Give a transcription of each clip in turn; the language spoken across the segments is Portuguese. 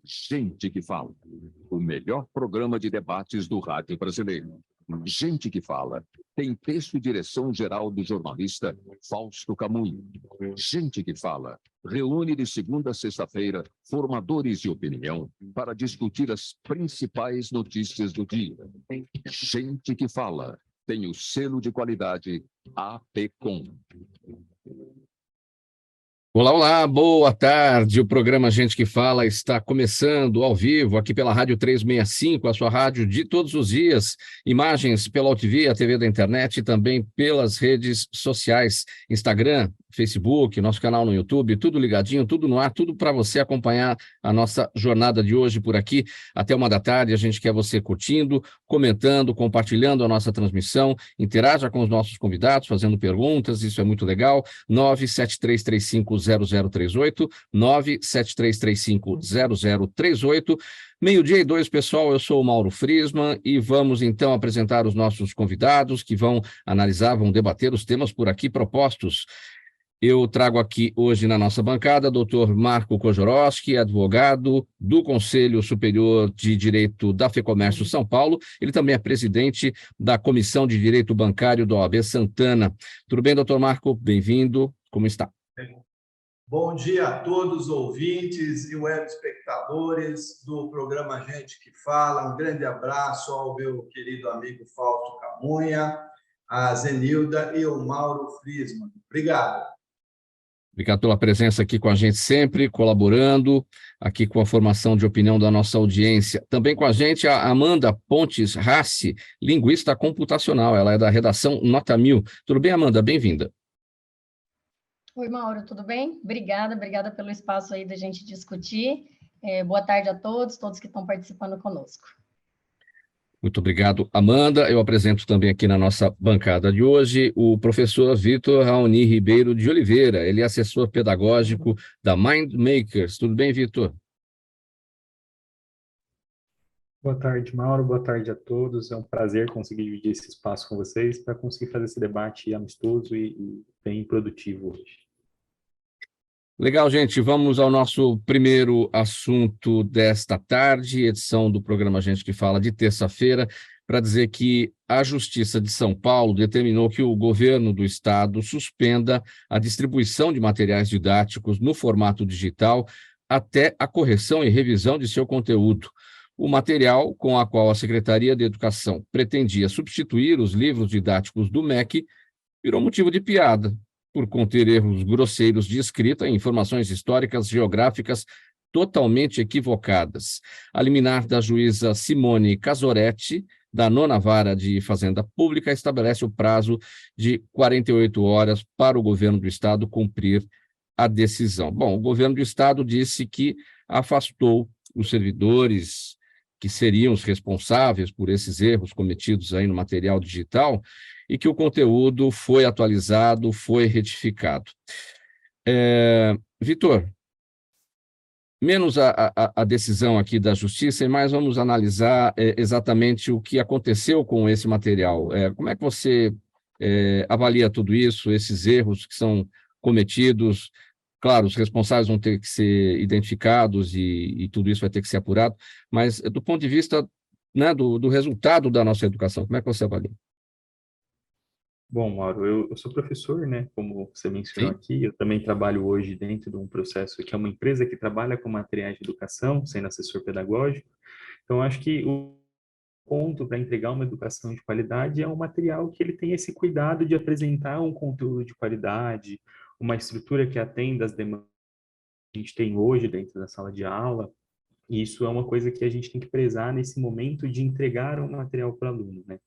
Gente que Fala, o melhor programa de debates do rádio brasileiro. Gente que Fala tem texto e direção geral do jornalista Fausto Camunha. Gente que Fala reúne de segunda a sexta-feira formadores de opinião para discutir as principais notícias do dia. Gente que Fala tem o selo de qualidade APCOM. Olá, olá, boa tarde. O programa Gente que Fala está começando ao vivo aqui pela Rádio 365, a sua rádio de todos os dias. Imagens pela UTV, a TV da internet e também pelas redes sociais, Instagram, Facebook, nosso canal no YouTube, tudo ligadinho, tudo no ar, tudo para você acompanhar a nossa jornada de hoje por aqui. Até 1h da tarde, a gente quer você curtindo, comentando, compartilhando a nossa transmissão, interaja com os nossos convidados, fazendo perguntas, isso é muito legal. 973350038, 973350038. 12:02, pessoal, eu sou o Mauro Friesman e vamos então apresentar os nossos convidados que vão analisar, vão debater os temas por aqui propostos. Eu trago aqui hoje na nossa bancada Dr. Marco Kojorowski, advogado do Conselho Superior de Direito da FEComércio São Paulo. Ele também é presidente da Comissão de Direito Bancário da OAB Santana. Tudo bem, doutor Marco? Bem-vindo. Como está? Bom dia a todos os ouvintes e web espectadores do programa Gente que Fala. Um grande abraço ao meu querido amigo Fausto Camunha, a Zenilda e o Mauro Friesman. Obrigado. Obrigado pela presença aqui com a gente sempre, colaborando aqui com a formação de opinião da nossa audiência. Também com a gente a Amanda Pontes Rassi, linguista computacional. Ela é da redação Nota 1000. Tudo bem, Amanda? Bem-vinda. Oi, Mauro, tudo bem? Obrigada pelo espaço aí da gente discutir. Boa tarde a todos que estão participando conosco. Muito obrigado, Amanda. Eu apresento também aqui na nossa bancada de hoje o professor Vitor Raoni Ribeiro de Oliveira. Ele é assessor pedagógico da Mind Makers. Tudo bem, Vitor? Boa tarde, Mauro. Boa tarde a todos. É um prazer conseguir dividir esse espaço com vocês para conseguir fazer esse debate amistoso e bem produtivo hoje. Legal, gente. Vamos ao nosso primeiro assunto desta tarde, edição do programa Gente que Fala de terça-feira, para dizer que a Justiça de São Paulo determinou que o governo do estado suspenda a distribuição de materiais didáticos no formato digital até a correção e revisão de seu conteúdo. O material com a qual a Secretaria de Educação pretendia substituir os livros didáticos do MEC virou motivo de piada, por conter erros grosseiros de escrita e informações históricas geográficas totalmente equivocadas. A liminar da juíza Simone Casoretti, da 9ª Vara de Fazenda Pública, estabelece o prazo de 48 horas para o governo do estado cumprir a decisão. Bom, o governo do estado disse que afastou os servidores que seriam os responsáveis por esses erros cometidos aí no material digital e que o conteúdo foi atualizado, foi retificado. Vitor, menos a decisão aqui da Justiça e mais vamos analisar exatamente o que aconteceu com esse material. Como é que você avalia tudo isso, esses erros que são cometidos? Claro, os responsáveis vão ter que ser identificados e tudo isso vai ter que ser apurado, mas do ponto de vista, né, do resultado da nossa educação, como é que você avalia? Bom, Mauro, eu sou professor, né? Como você mencionou Sim. aqui, eu também trabalho hoje dentro de um processo que é uma empresa que trabalha com materiais de educação, sendo assessor pedagógico. Então, acho que o ponto para entregar uma educação de qualidade é um material que ele tem esse cuidado de apresentar um conteúdo de qualidade, uma estrutura que atenda às demandas que a gente tem hoje dentro da sala de aula. E isso é uma coisa que a gente tem que prezar nesse momento de entregar um material para o aluno, né?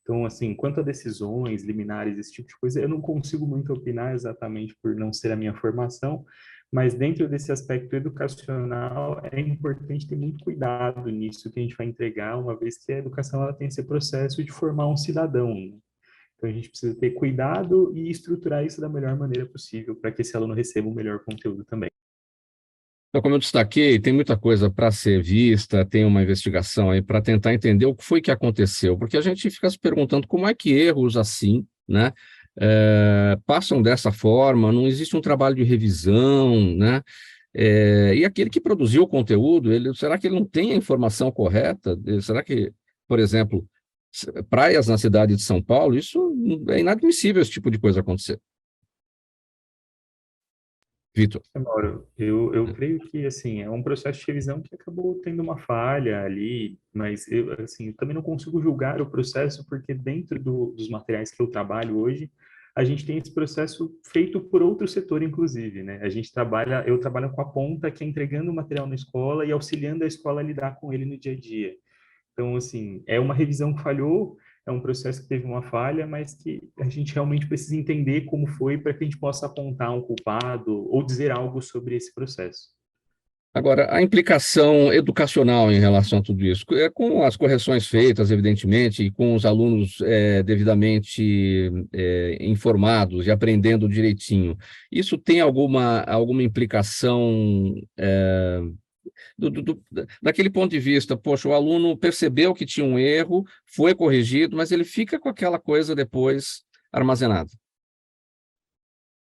Então, assim, quanto a decisões, liminares, esse tipo de coisa, eu não consigo muito opinar exatamente por não ser a minha formação, mas dentro desse aspecto educacional é importante ter muito cuidado nisso que a gente vai entregar, uma vez que a educação ela tem esse processo de formar um cidadão, né? Então, a gente precisa ter cuidado e estruturar isso da melhor maneira possível para que esse aluno receba o melhor conteúdo também. Então, como eu destaquei, tem muita coisa para ser vista, tem uma investigação aí para tentar entender o que foi que aconteceu, porque a gente fica se perguntando como é que erros assim, né, passam dessa forma, não existe um trabalho de revisão, né, E aquele que produziu o conteúdo, será que ele não tem a informação correta? Será que, por exemplo, praias na cidade de São Paulo, isso é inadmissível esse tipo de coisa acontecer. Vitor. Mauro, eu creio que, assim, é um processo de revisão que acabou tendo uma falha ali, mas eu, assim, eu também não consigo julgar o processo, porque dentro dos materiais que eu trabalho hoje, a gente tem esse processo feito por outro setor, inclusive, né? Eu trabalho com a ponta que é entregando o material na escola e auxiliando a escola a lidar com ele no dia a dia. Então, assim, é uma revisão que falhou, é um processo que teve uma falha, mas que a gente realmente precisa entender como foi para que a gente possa apontar um culpado ou dizer algo sobre esse processo. Agora, a implicação educacional em relação a tudo isso, com as correções feitas, evidentemente, e com os alunos devidamente informados e aprendendo direitinho, isso tem alguma implicação daquele ponto de vista? Poxa, o aluno percebeu que tinha um erro, foi corrigido, mas ele fica com aquela coisa depois armazenada.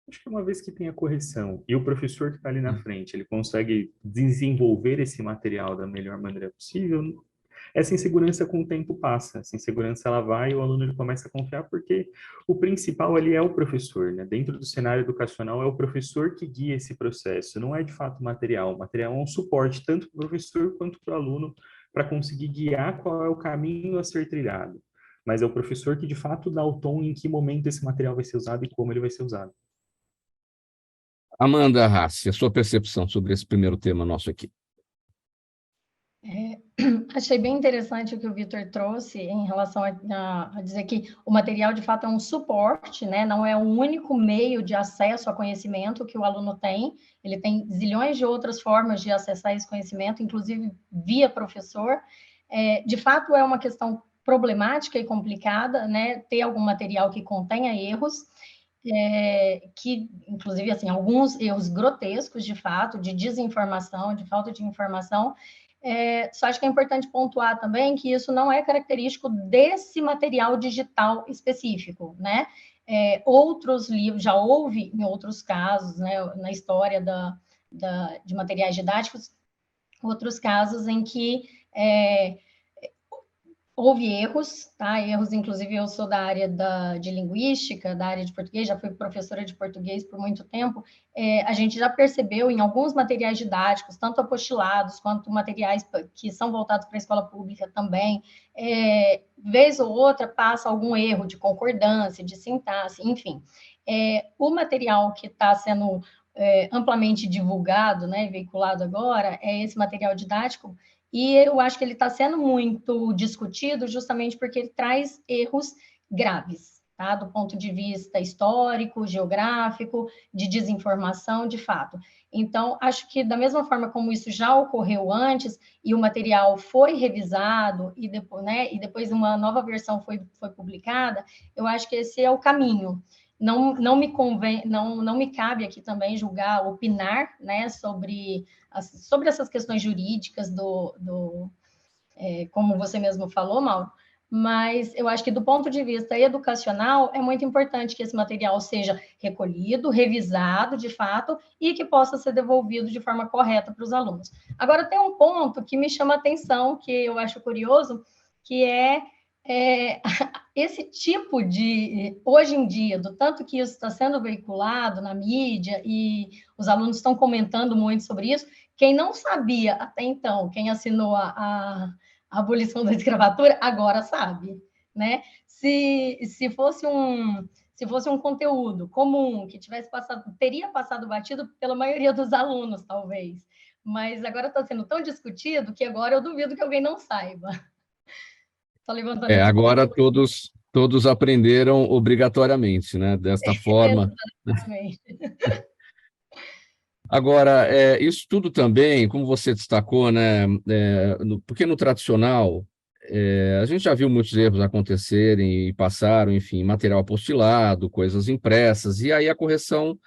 Acho que uma vez que tem a correção e o professor que está ali na frente, ele consegue desenvolver esse material da melhor maneira possível, essa insegurança com o tempo passa. Essa insegurança ela vai e o aluno ele começa a confiar porque o principal ali é o professor, né? Dentro do cenário educacional é o professor que guia esse processo, não é de fato o material. O material é um suporte tanto para o professor quanto para o aluno para conseguir guiar qual é o caminho a ser trilhado. Mas é o professor que de fato dá o tom em que momento esse material vai ser usado e como ele vai ser usado. Amanda Rassi, a sua percepção sobre esse primeiro tema nosso aqui. Achei bem interessante o que o Vitor trouxe em relação a dizer que o material, de fato, é um suporte, né? Não é o único meio de acesso a conhecimento que o aluno tem, ele tem zilhões de outras formas de acessar esse conhecimento, inclusive via professor. De fato, é uma questão problemática e complicada, né? Ter algum material que contenha erros, que, inclusive, assim, alguns erros grotescos, de fato, de desinformação, de falta de informação. Só acho que é importante pontuar também que isso não é característico desse material digital específico, né? Outros livros, já houve em outros casos, né, na história de materiais didáticos, outros casos em que houve erros, tá? Erros, inclusive, eu sou da área de linguística, da área de português, já fui professora de português por muito tempo. A gente já percebeu em alguns materiais didáticos, tanto apostilados quanto materiais que são voltados para a escola pública também, vez ou outra passa algum erro de concordância, de sintaxe, enfim. O material que está sendo amplamente divulgado, né, veiculado agora, é esse material didático. E eu acho que ele está sendo muito discutido justamente porque ele traz erros graves, tá? Do ponto de vista histórico, geográfico, de desinformação, de fato. Então, acho que da mesma forma como isso já ocorreu antes, e o material foi revisado, e depois, né, e depois uma nova versão foi publicada, eu acho que esse é o caminho. Não me convém, não me cabe aqui também julgar, opinar, né, sobre essas questões jurídicas como você mesmo falou, Mauro, mas eu acho que do ponto de vista educacional é muito importante que esse material seja recolhido, revisado de fato e que possa ser devolvido de forma correta para os alunos. Agora tem um ponto que me chama a atenção, que eu acho curioso, que esse tipo de, hoje em dia, do tanto que isso está sendo veiculado na mídia e os alunos estão comentando muito sobre isso, quem não sabia até então, quem assinou a abolição da escravatura, agora sabe, né? Se fosse um conteúdo comum, que teria passado batido pela maioria dos alunos, talvez, mas agora está sendo tão discutido que agora eu duvido que alguém não saiba. Agora todos aprenderam obrigatoriamente, né? Desta forma. Exatamente. Agora, isso tudo também, como você destacou, né? Porque no tradicional, a gente já viu muitos erros acontecerem e passaram, enfim, material apostilado, coisas impressas, e aí a correção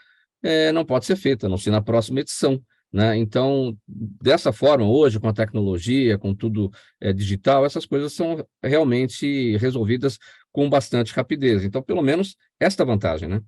não pode ser feita, a não ser na próxima edição. Né? Então, dessa forma, hoje, com a tecnologia, com tudo digital, essas coisas são realmente resolvidas com bastante rapidez. Então, pelo menos, esta vantagem, né?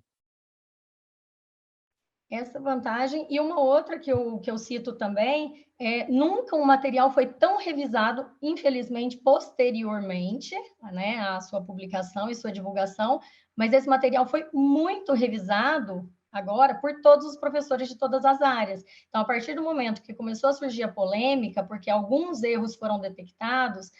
Essa vantagem. E uma outra que eu cito também nunca um material foi tão revisado, infelizmente, posteriormente, né, à sua publicação e sua divulgação, mas esse material foi muito revisado agora por todos os professores de todas as áreas. Então, a partir do momento que começou a surgir a polêmica, porque alguns erros foram detectados,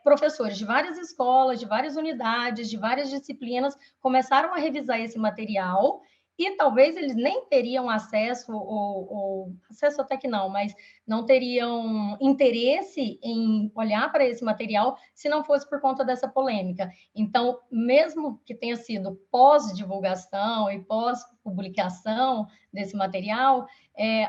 professores de várias escolas, de várias unidades, de várias disciplinas, começaram a revisar esse material e talvez eles nem teriam acesso, ou acesso até que não, mas não teriam interesse em olhar para esse material se não fosse por conta dessa polêmica. Então, mesmo que tenha sido pós-divulgação e pós-publicação desse material,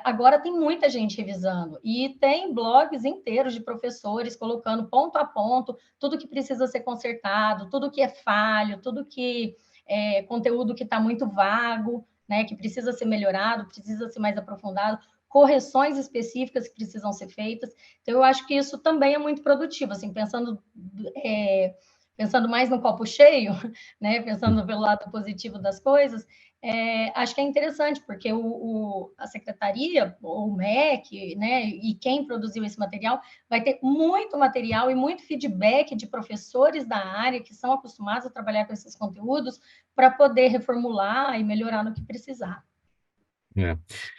agora tem muita gente revisando, e tem blogs inteiros de professores colocando ponto a ponto tudo que precisa ser consertado, tudo que é falho, tudo que conteúdo que está muito vago, né, que precisa ser melhorado, precisa ser mais aprofundado, correções específicas que precisam ser feitas. Então, eu acho que isso também é muito produtivo, assim, pensando mais no copo cheio, né, pensando pelo lado positivo das coisas, acho que é interessante, porque a secretaria, o MEC, né, e quem produziu esse material, vai ter muito material e muito feedback de professores da área que são acostumados a trabalhar com esses conteúdos para poder reformular e melhorar no que precisar.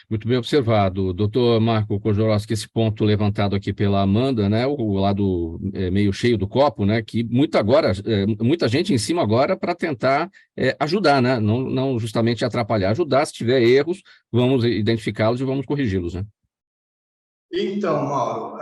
Muito bem observado, doutor Marco Kojorowski, esse ponto levantado aqui pela Amanda, né, o lado meio cheio do copo, né, que muita gente em cima agora para tentar ajudar, né, não justamente atrapalhar, ajudar. Se tiver erros, vamos identificá-los e vamos corrigi-los, né? Então, Mauro,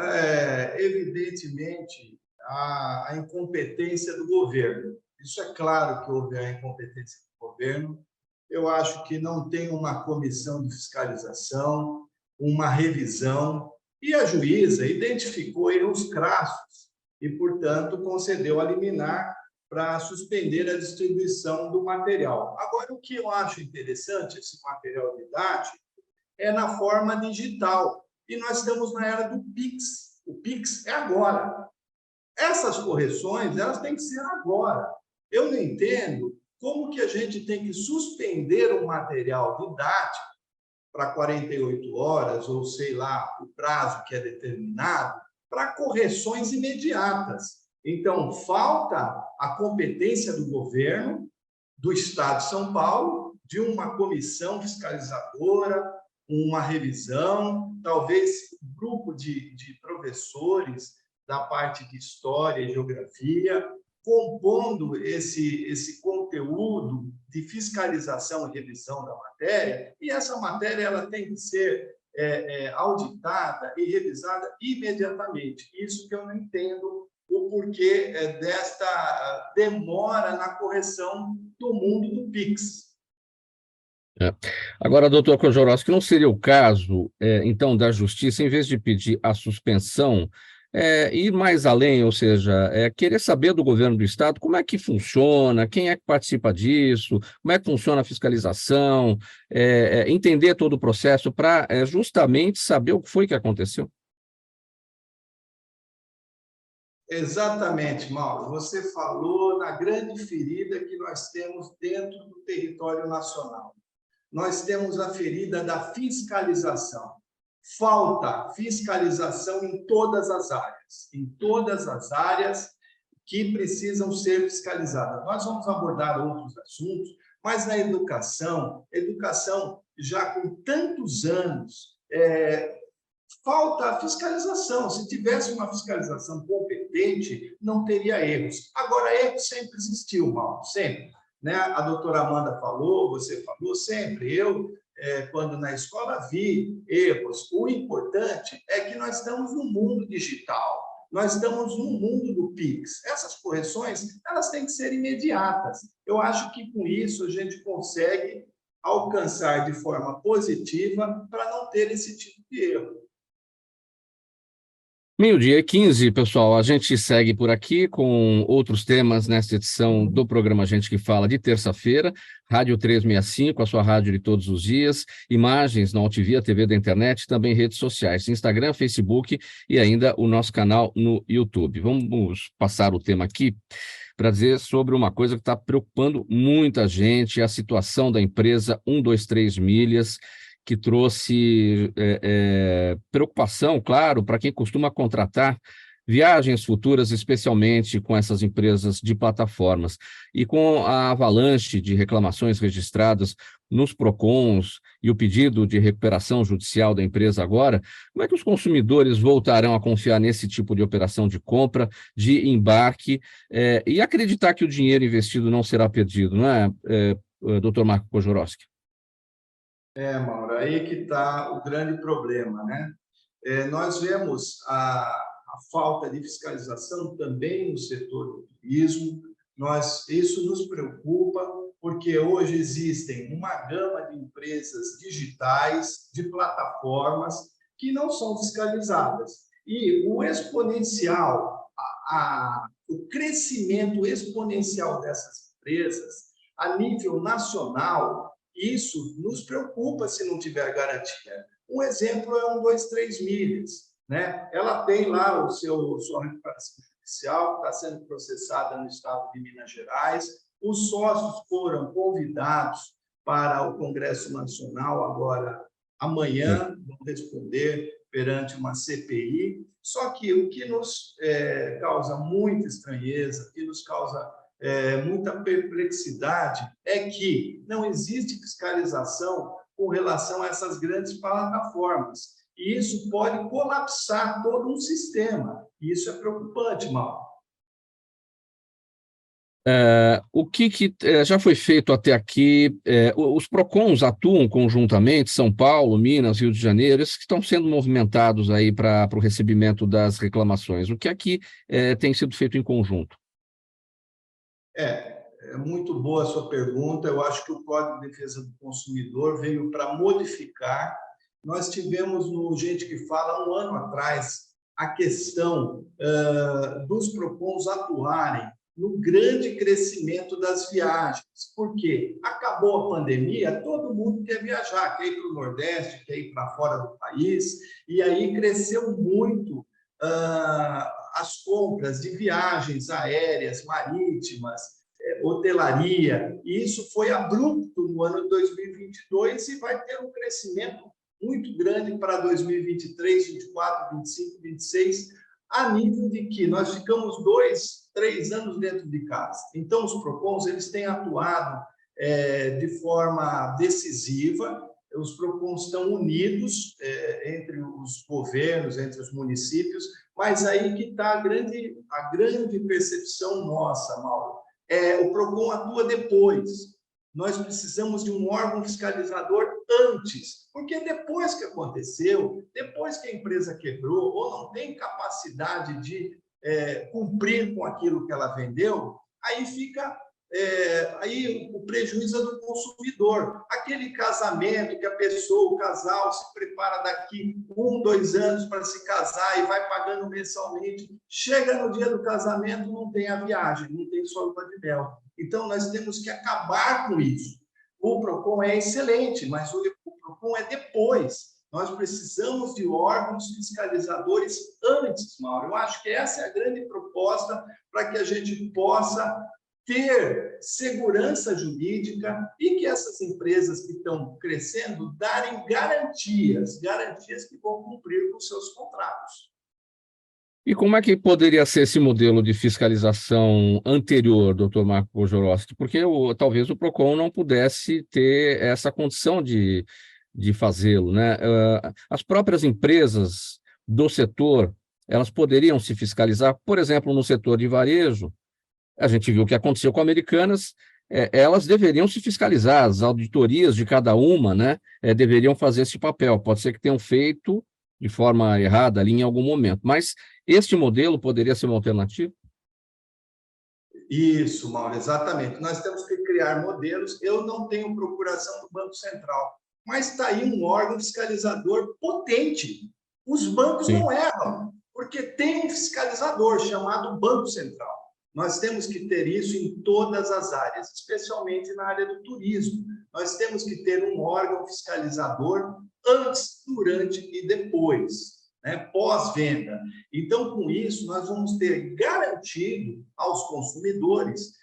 evidentemente a incompetência do governo. Isso é claro que houve a incompetência do governo. Eu acho que não tem uma comissão de fiscalização, uma revisão, e a juíza identificou erros crassos e, portanto, concedeu a liminar para suspender a distribuição do material. Agora, o que eu acho interessante, esse material didático, é na forma digital. E nós estamos na era do Pix. O Pix é agora. Essas correções, elas têm que ser agora. Eu não entendo como que a gente tem que suspender um material didático para 48 horas, ou sei lá, o prazo que é determinado, para correções imediatas. Então, falta a competência do governo, do Estado de São Paulo, de uma comissão fiscalizadora, uma revisão, talvez um grupo de professores da parte de História e Geografia, compondo esse conteúdo de fiscalização e revisão da matéria, e essa matéria ela tem que ser auditada e revisada imediatamente. Isso que eu não entendo o porquê desta demora na correção do mundo do Pix. Agora, doutor Kojorowski, não seria o caso, então, da Justiça, em vez de pedir a suspensão, ir mais além, ou seja, querer saber do governo do Estado como é que funciona, quem é que participa disso, como é que funciona a fiscalização, entender todo o processo para justamente saber o que foi que aconteceu? Exatamente, Mauro. Você falou na grande ferida que nós temos dentro do território nacional. Nós temos a ferida da fiscalização. Falta fiscalização em todas as áreas que precisam ser fiscalizadas. Nós vamos abordar outros assuntos, mas na educação já com tantos anos, falta a fiscalização. Se tivesse uma fiscalização competente, não teria erros. Agora, erros sempre existiu, Mauro, sempre. Né? A doutora Amanda falou, você falou, sempre. Eu, quando na escola, vi erros. O importante é que nós estamos no mundo digital, nós estamos no mundo do Pix. Essas correções, elas têm que ser imediatas. Eu acho que com isso a gente consegue alcançar de forma positiva para não ter esse tipo de erro. 12h15, pessoal. A gente segue por aqui com outros temas nesta edição do programa Gente que Fala de terça-feira. Rádio 365, a sua rádio de todos os dias. Imagens na Altivia, TV da internet, também redes sociais, Instagram, Facebook e ainda o nosso canal no YouTube. Vamos passar o tema aqui para dizer sobre uma coisa que está preocupando muita gente, a situação da empresa 123 Milhas, que trouxe preocupação, claro, para quem costuma contratar viagens futuras, especialmente com essas empresas de plataformas. E com a avalanche de reclamações registradas nos PROCONs e o pedido de recuperação judicial da empresa agora, como é que os consumidores voltarão a confiar nesse tipo de operação de compra, de embarque, e acreditar que o dinheiro investido não será perdido, não é, doutor Marco Kojorowski? Mauro, aí que está o grande problema, né? Nós vemos a falta de fiscalização também no setor do turismo. Isso nos preocupa, porque hoje existem uma gama de empresas digitais, de plataformas, que não são fiscalizadas. E o exponencial, o crescimento exponencial dessas empresas, a nível nacional, isso nos preocupa se não tiver garantia. Um exemplo é 123 Milhas, né? Ela tem lá sua recuperação judicial, que está sendo processada no estado de Minas Gerais. Os sócios foram convidados para o Congresso Nacional agora amanhã, vão responder perante uma CPI. Só que o que nos causa muita estranheza, o que nos causa muita perplexidade é que não existe fiscalização com relação a essas grandes plataformas. E isso pode colapsar todo um sistema. E isso é preocupante, Mauro. O que já foi feito até aqui? Os PROCONs atuam conjuntamente, São Paulo, Minas, Rio de Janeiro, esses que estão sendo movimentados aí para o recebimento das reclamações. O que aqui tem sido feito em conjunto? É muito boa a sua pergunta. Eu acho que o Código de Defesa do Consumidor veio para modificar. Nós tivemos no Gente que Fala, um ano atrás, a questão dos PROCONs atuarem no grande crescimento das viagens. Por quê? Acabou a pandemia, todo mundo quer viajar, quer ir para o Nordeste, quer ir para fora do país, e aí cresceu muito as compras de viagens aéreas, marítimas, hotelaria, e isso foi abrupto no ano de 2022 e vai ter um crescimento muito grande para 2023, 2024, 2025, 2026, a nível de que nós ficamos 2, 3 anos dentro de casa. Então, os PROCONs eles têm atuado de forma decisiva. Os PROCONs estão unidos entre os governos, entre os municípios, mas aí que está a grande percepção nossa, Mauro. O PROCON atua depois. Nós precisamos de um órgão fiscalizador antes, porque depois que aconteceu, depois que a empresa quebrou ou não tem capacidade de cumprir com aquilo que ela vendeu, aí fica aí o prejuízo é do consumidor. Aquele casamento que a pessoa, o casal, se prepara daqui 1, 2 anos para se casar e vai pagando mensalmente, chega no dia do casamento, não tem a viagem, não tem sua lua de mel. Então, nós temos que acabar com isso. O PROCON é excelente, mas o PROCON é depois. Nós precisamos de órgãos fiscalizadores antes, Mauro. Eu acho que essa é a grande proposta para que a gente possa ter segurança jurídica e que essas empresas que estão crescendo darem garantias que vão cumprir com seus contratos. E como é que poderia ser esse modelo de fiscalização anterior, doutor Marco Kojorowski? Porque talvez o PROCON não pudesse ter essa condição de fazê-lo, né? As próprias empresas do setor, elas poderiam se fiscalizar, por exemplo, no setor de varejo. A gente viu o que aconteceu com Americanas, elas deveriam se fiscalizar, as auditorias de cada uma, né, deveriam fazer esse papel. Pode ser que tenham feito de forma errada ali em algum momento, mas este modelo poderia ser uma alternativa? Isso, Mauro, exatamente. Nós temos que criar modelos. Eu não tenho procuração do Banco Central, mas está aí um órgão fiscalizador potente. Os bancos não erram, porque fiscalizador, chamado Banco Central. Nós temos que ter isso em todas as áreas, especialmente na área do turismo. Nós temos que ter um órgão fiscalizador antes, durante e depois, né, pós-venda. Então, com isso, nós vamos ter garantido aos consumidores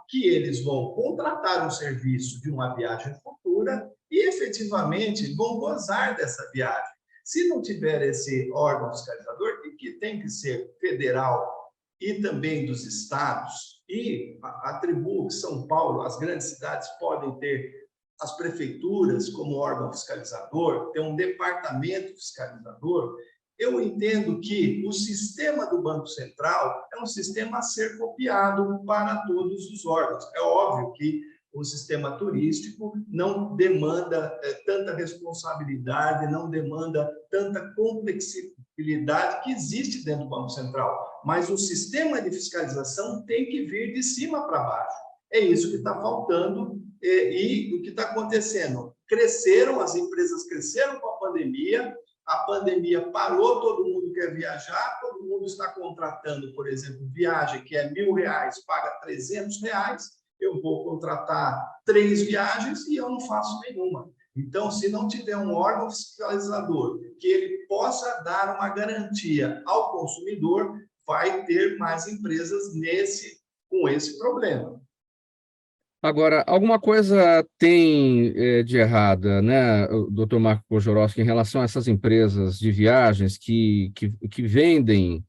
que eles vão contratar um serviço de uma viagem futura e, efetivamente, vão gozar dessa viagem. Se não tiver esse órgão fiscalizador, que tem que ser federal e também dos estados, e atribuo que São Paulo, as grandes cidades podem ter as prefeituras como órgão fiscalizador, ter um departamento fiscalizador, eu entendo que o sistema do Banco Central é um sistema a ser copiado para todos os órgãos. É óbvio que o sistema turístico não demanda tanta responsabilidade, não demanda tanta complexibilidade que existe dentro do Banco Central, mas o sistema de fiscalização tem que vir de cima para baixo. É isso que está faltando e o que está acontecendo. As empresas cresceram com a pandemia parou, todo mundo quer viajar, todo mundo está contratando, por exemplo, viagem que é R$1.000, paga R$300, eu vou contratar 3 viagens e eu não faço nenhuma. Então, se não tiver um órgão fiscalizador que ele possa dar uma garantia ao consumidor, vai ter mais empresas com esse problema. Agora, alguma coisa tem de errada, né, doutor Marco Pojorowski, em relação a essas empresas de viagens que vendem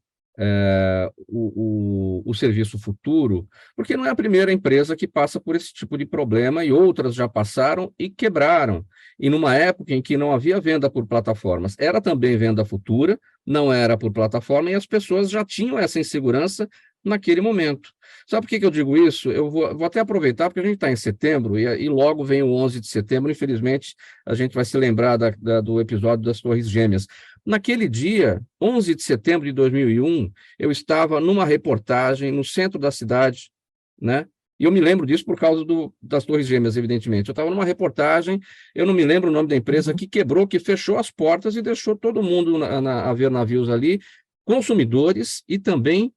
o serviço futuro, porque não é a primeira empresa que passa por esse tipo de problema e outras já passaram e quebraram. E numa época em que não havia venda por plataformas, era também venda futura, não era por plataforma, e as pessoas já tinham essa insegurança naquele momento. Sabe por que eu digo isso? Eu vou até aproveitar, porque a gente está em setembro e logo vem o 11 de setembro, infelizmente, a gente vai se lembrar do episódio das Torres Gêmeas. Naquele dia, 11 de setembro de 2001, eu estava numa reportagem no centro da cidade, né? E eu me lembro disso por causa das Torres Gêmeas, evidentemente. Eu estava numa reportagem, eu não me lembro o nome da empresa, que quebrou, que fechou as portas e deixou todo mundo a ver navios ali, consumidores e também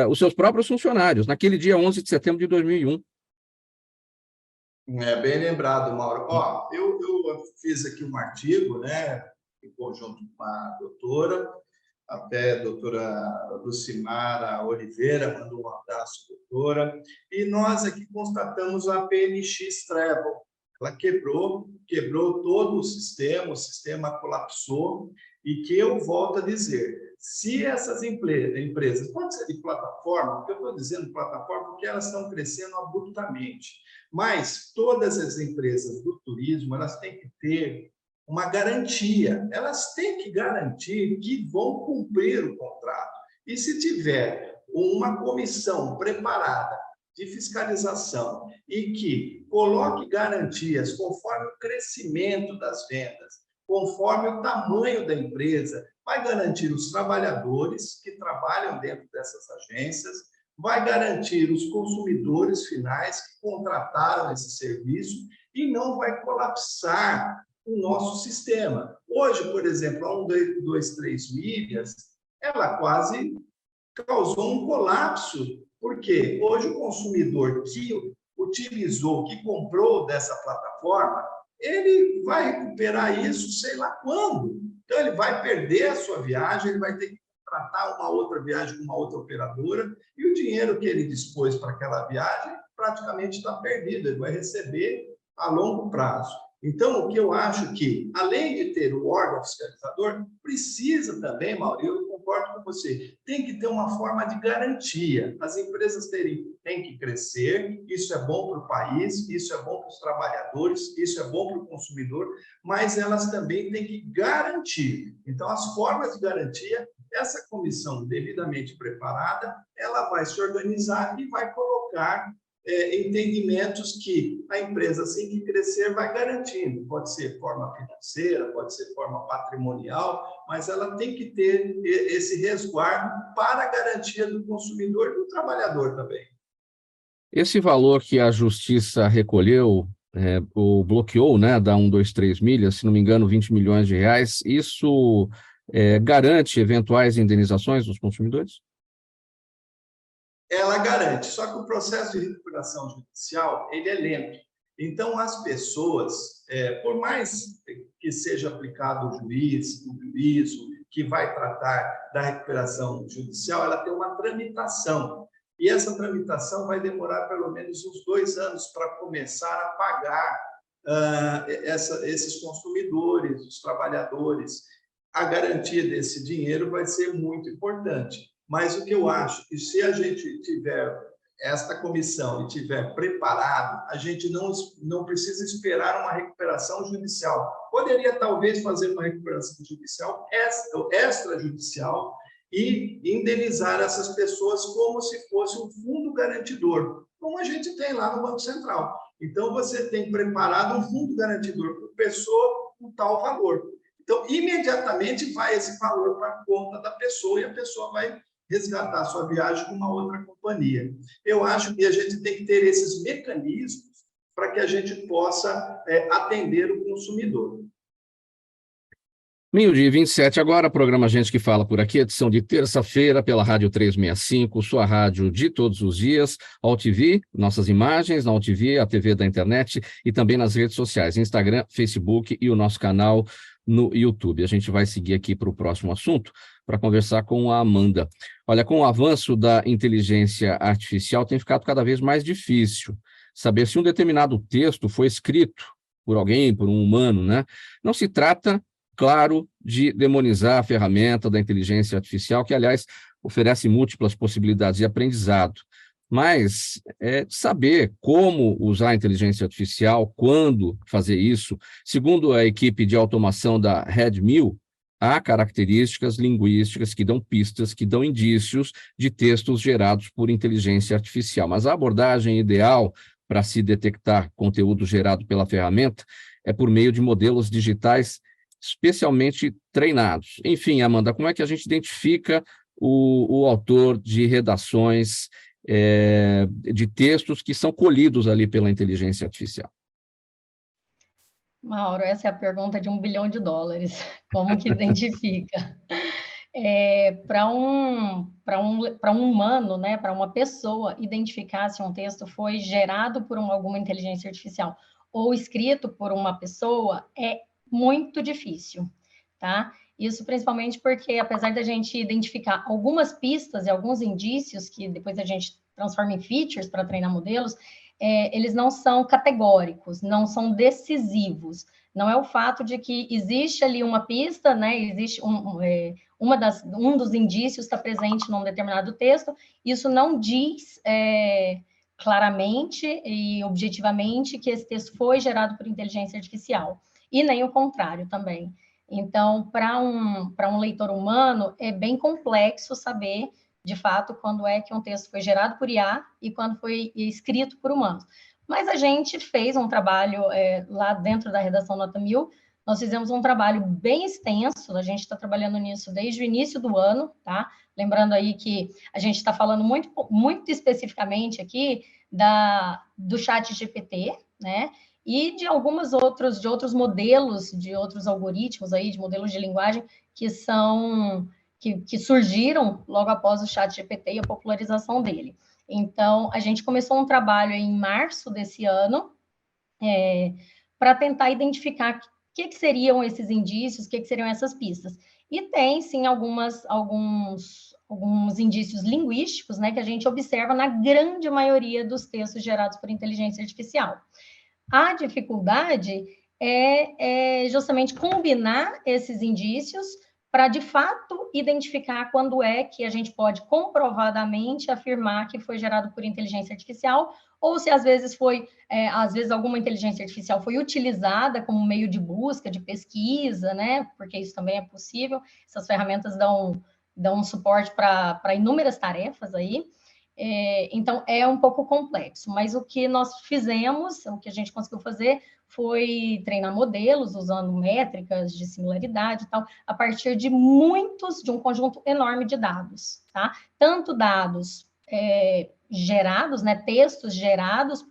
os seus próprios funcionários, naquele dia 11 de setembro de 2001. Bem lembrado, Mauro. Eu fiz aqui um artigo, né, em conjunto com a doutora, até a doutora Lucimara Oliveira, mandou um abraço, doutora, e nós aqui constatamos a PNX Travel. Ela quebrou todo o sistema colapsou, e que eu volto a dizer, se essas empresas, pode ser de plataforma, porque eu estou dizendo plataforma porque elas estão crescendo abruptamente, mas todas as empresas do turismo, elas têm que ter uma garantia, elas têm que garantir que vão cumprir o contrato. E se tiver uma comissão preparada de fiscalização e que coloque garantias conforme o crescimento das vendas, conforme o tamanho da empresa, vai garantir os trabalhadores que trabalham dentro dessas agências, vai garantir os consumidores finais que contrataram esse serviço e não vai colapsar o nosso sistema. Hoje, por exemplo, a 123 milhas, ela quase causou um colapso, porque hoje o consumidor que utilizou, que comprou dessa plataforma, ele vai recuperar isso sei lá quando. Então, ele vai perder a sua viagem, ele vai ter que contratar uma outra viagem com uma outra operadora, e o dinheiro que ele dispôs para aquela viagem praticamente está perdido, ele vai receber a longo prazo. Então, o que eu acho que, além de ter o órgão fiscalizador, precisa também, Mauro, eu concordo com você, tem que ter uma forma de garantia. As empresas têm que crescer, isso é bom para o país, isso é bom para os trabalhadores, isso é bom para o consumidor, mas elas também têm que garantir. Então, as formas de garantia, essa comissão devidamente preparada, ela vai se organizar e vai colocar entendimentos que a empresa, assim que crescer, vai garantindo. Pode ser forma financeira, pode ser forma patrimonial, mas ela tem que ter esse resguardo para a garantia do consumidor e do trabalhador também. Esse valor que a Justiça recolheu, ou bloqueou, né, da 123 milhas, se não me engano, 20 milhões de reais, isso garante eventuais indenizações dos consumidores? Ela garante, só que o processo de recuperação judicial ele é lento. Então, as pessoas, por mais que seja aplicado o juízo que vai tratar da recuperação judicial, ela tem uma tramitação. E essa tramitação vai demorar pelo menos uns 2 anos para começar a pagar esses consumidores, os trabalhadores. A garantia desse dinheiro vai ser muito importante. Mas o que eu acho que se a gente tiver esta comissão e tiver preparado, a gente não precisa esperar uma recuperação judicial. Poderia talvez fazer uma recuperação judicial extrajudicial e indenizar essas pessoas como se fosse um fundo garantidor, como a gente tem lá no Banco Central. Então, você tem preparado um fundo garantidor por pessoa com tal valor. Então, imediatamente vai esse valor para a conta da pessoa e a pessoa vai resgatar sua viagem com uma outra companhia. Eu acho que a gente tem que ter esses mecanismos para que a gente possa atender o consumidor. 12h27 agora, programa Gente que Fala por aqui, edição de terça-feira pela Rádio 365, sua rádio de todos os dias, AltV, nossas imagens na AltV, a TV da internet e também nas redes sociais, Instagram, Facebook e o nosso canal no YouTube. A gente vai seguir aqui para o próximo assunto, para conversar com a Amanda. Olha, com o avanço da inteligência artificial, tem ficado cada vez mais difícil saber se um determinado texto foi escrito por alguém, por um humano, né? Não se trata, claro, de demonizar a ferramenta da inteligência artificial, que, aliás, oferece múltiplas possibilidades de aprendizado, mas saber como usar a inteligência artificial, quando fazer isso. Segundo a equipe de automação da Redmill, há características linguísticas que dão pistas, que dão indícios de textos gerados por inteligência artificial. Mas a abordagem ideal para se detectar conteúdo gerado pela ferramenta é por meio de modelos digitais especialmente treinados. Enfim, Amanda, como é que a gente identifica o autor de redações de textos que são colhidos ali pela inteligência artificial? Mauro, essa é a pergunta de $1 bilhão. Como que identifica? Para um humano, né, para uma pessoa, identificar se um texto foi gerado por alguma inteligência artificial ou escrito por uma pessoa é muito difícil, tá? Isso principalmente porque, apesar da gente identificar algumas pistas e alguns indícios que depois a gente transforma em features para treinar modelos, eles não são categóricos, não são decisivos. Não é o fato de que existe ali uma pista, né? Existe um dos indícios está presente num determinado texto, isso não diz claramente e objetivamente que esse texto foi gerado por inteligência artificial, e nem o contrário também. Então, para um leitor humano, é bem complexo saber, de fato, quando é que um texto foi gerado por IA e quando foi escrito por humanos. Mas a gente fez um trabalho lá dentro da redação Nota 1000, nós fizemos um trabalho bem extenso, a gente está trabalhando nisso desde o início do ano, tá? Lembrando aí que a gente está falando muito, muito especificamente aqui do ChatGPT, né? E de outros modelos, de outros algoritmos aí, de modelos de linguagem que surgiram logo após o ChatGPT e a popularização dele. Então, a gente começou um trabalho em março desse ano para tentar identificar o que seriam esses indícios, o que seriam essas pistas. E tem, sim, alguns indícios linguísticos, né, que a gente observa na grande maioria dos textos gerados por inteligência artificial. A dificuldade é justamente combinar esses indícios para, de fato, identificar quando é que a gente pode comprovadamente afirmar que foi gerado por inteligência artificial, ou se às vezes alguma inteligência artificial foi utilizada como meio de busca, de pesquisa, né? Porque isso também é possível. Essas ferramentas dão suporte para inúmeras tarefas aí. Então, é um pouco complexo, mas o que nós fizemos, o que a gente conseguiu fazer foi treinar modelos usando métricas de similaridade e tal, a partir de um conjunto enorme de dados, tá? Tanto dados gerados, né, textos gerados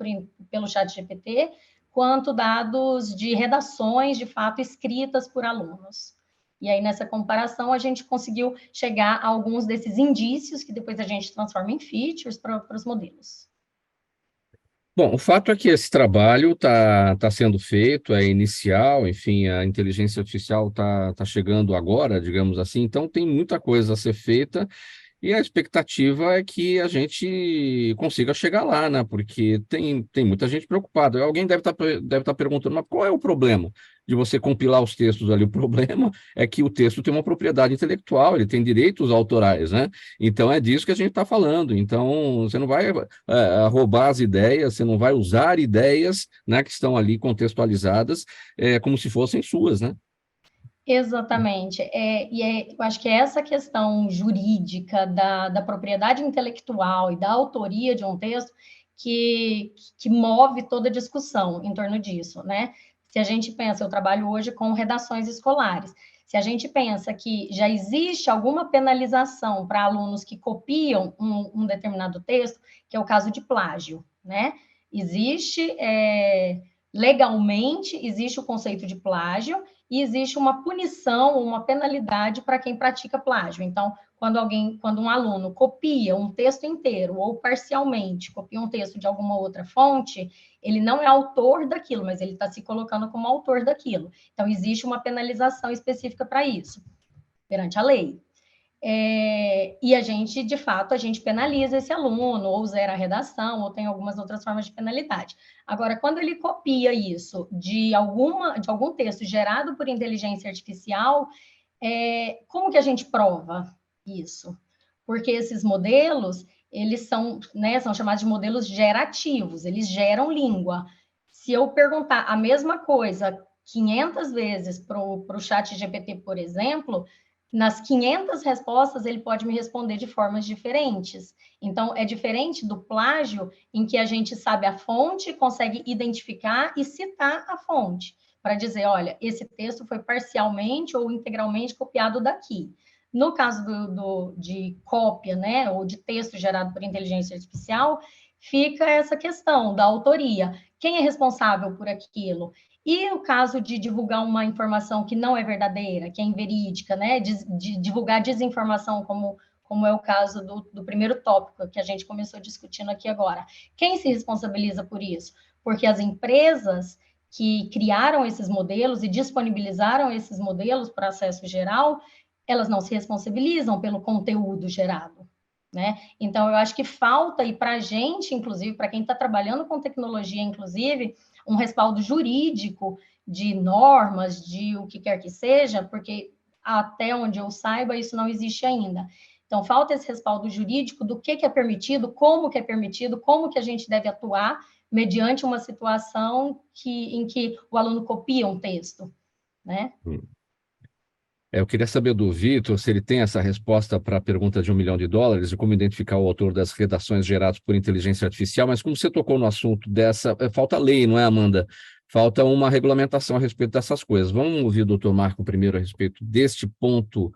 pelo ChatGPT, quanto dados de redações, de fato, escritas por alunos. E aí, nessa comparação, a gente conseguiu chegar a alguns desses indícios que depois a gente transforma em features para os modelos. Bom, o fato é que esse trabalho tá sendo feito, é inicial, enfim, a inteligência artificial tá chegando agora, digamos assim, então tem muita coisa a ser feita e a expectativa é que a gente consiga chegar lá, né? Porque tem muita gente preocupada. Alguém deve tá perguntando, mas qual é o problema de você compilar os textos ali? O problema é que o texto tem uma propriedade intelectual, ele tem direitos autorais, né? Então é disso que a gente está falando. Então você não vai roubar as ideias, você não vai usar ideias, né, que estão ali contextualizadas como se fossem suas, né? Exatamente. Eu acho que essa questão jurídica da propriedade intelectual e da autoria de um texto que move toda a discussão em torno disso, né? Se a gente pensa, eu trabalho hoje com redações escolares, se a gente pensa que já existe alguma penalização para alunos que copiam um determinado texto, que é o caso de plágio, né? Existe, legalmente, existe o conceito de plágio, e existe uma punição, uma penalidade para quem pratica plágio. Então, quando um aluno copia um texto inteiro ou parcialmente copia um texto de alguma outra fonte, ele não é autor daquilo, mas ele está se colocando como autor daquilo. Então, existe uma penalização específica para isso, perante a lei. E a gente, de fato, a gente penaliza esse aluno, ou zera a redação, ou tem algumas outras formas de penalidade. Agora, quando ele copia isso de algum texto gerado por inteligência artificial, como que a gente prova isso? Porque esses modelos, eles são chamados de modelos gerativos, eles geram língua. Se eu perguntar a mesma coisa 500 vezes para o chat GPT, por exemplo, nas 500 respostas, ele pode me responder de formas diferentes. Então, é diferente do plágio, em que a gente sabe a fonte, consegue identificar e citar a fonte, para dizer, olha, esse texto foi parcialmente ou integralmente copiado daqui. No caso de cópia, né, ou de texto gerado por inteligência artificial, fica essa questão da autoria. Quem é responsável por aquilo? E o caso de divulgar uma informação que não é verdadeira, que é inverídica, né? De divulgar desinformação, como é o caso do primeiro tópico que a gente começou discutindo aqui agora. Quem se responsabiliza por isso? Porque as empresas que criaram esses modelos e disponibilizaram esses modelos para acesso geral, elas não se responsabilizam pelo conteúdo gerado, né? Então, eu acho que falta, e para a gente, inclusive, para quem está trabalhando com tecnologia, inclusive, um respaldo jurídico de normas, de o que quer que seja, porque até onde eu saiba, isso não existe ainda. Então, falta esse respaldo jurídico do que é permitido, como que a gente deve atuar mediante uma situação em que o aluno copia um texto, né? Eu queria saber do Vitor se ele tem essa resposta para a pergunta de $1 milhão de como identificar o autor das redações geradas por inteligência artificial, mas como você tocou no assunto falta lei, não é, Amanda? Falta uma regulamentação a respeito dessas coisas. Vamos ouvir o doutor Marco primeiro a respeito deste ponto.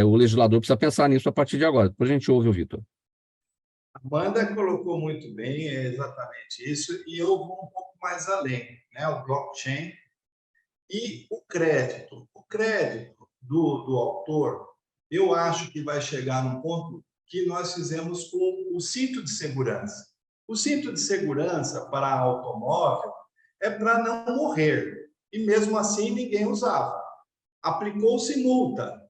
O legislador precisa pensar nisso a partir de agora. Depois a gente ouve o Vitor. A Amanda colocou muito bem, é exatamente isso, e eu vou um pouco mais além, né? O blockchain e o crédito. O crédito do autor, eu acho que vai chegar num ponto que nós fizemos com o cinto de segurança. O cinto de segurança para automóvel é para não morrer, e mesmo assim ninguém usava. Aplicou-se multa,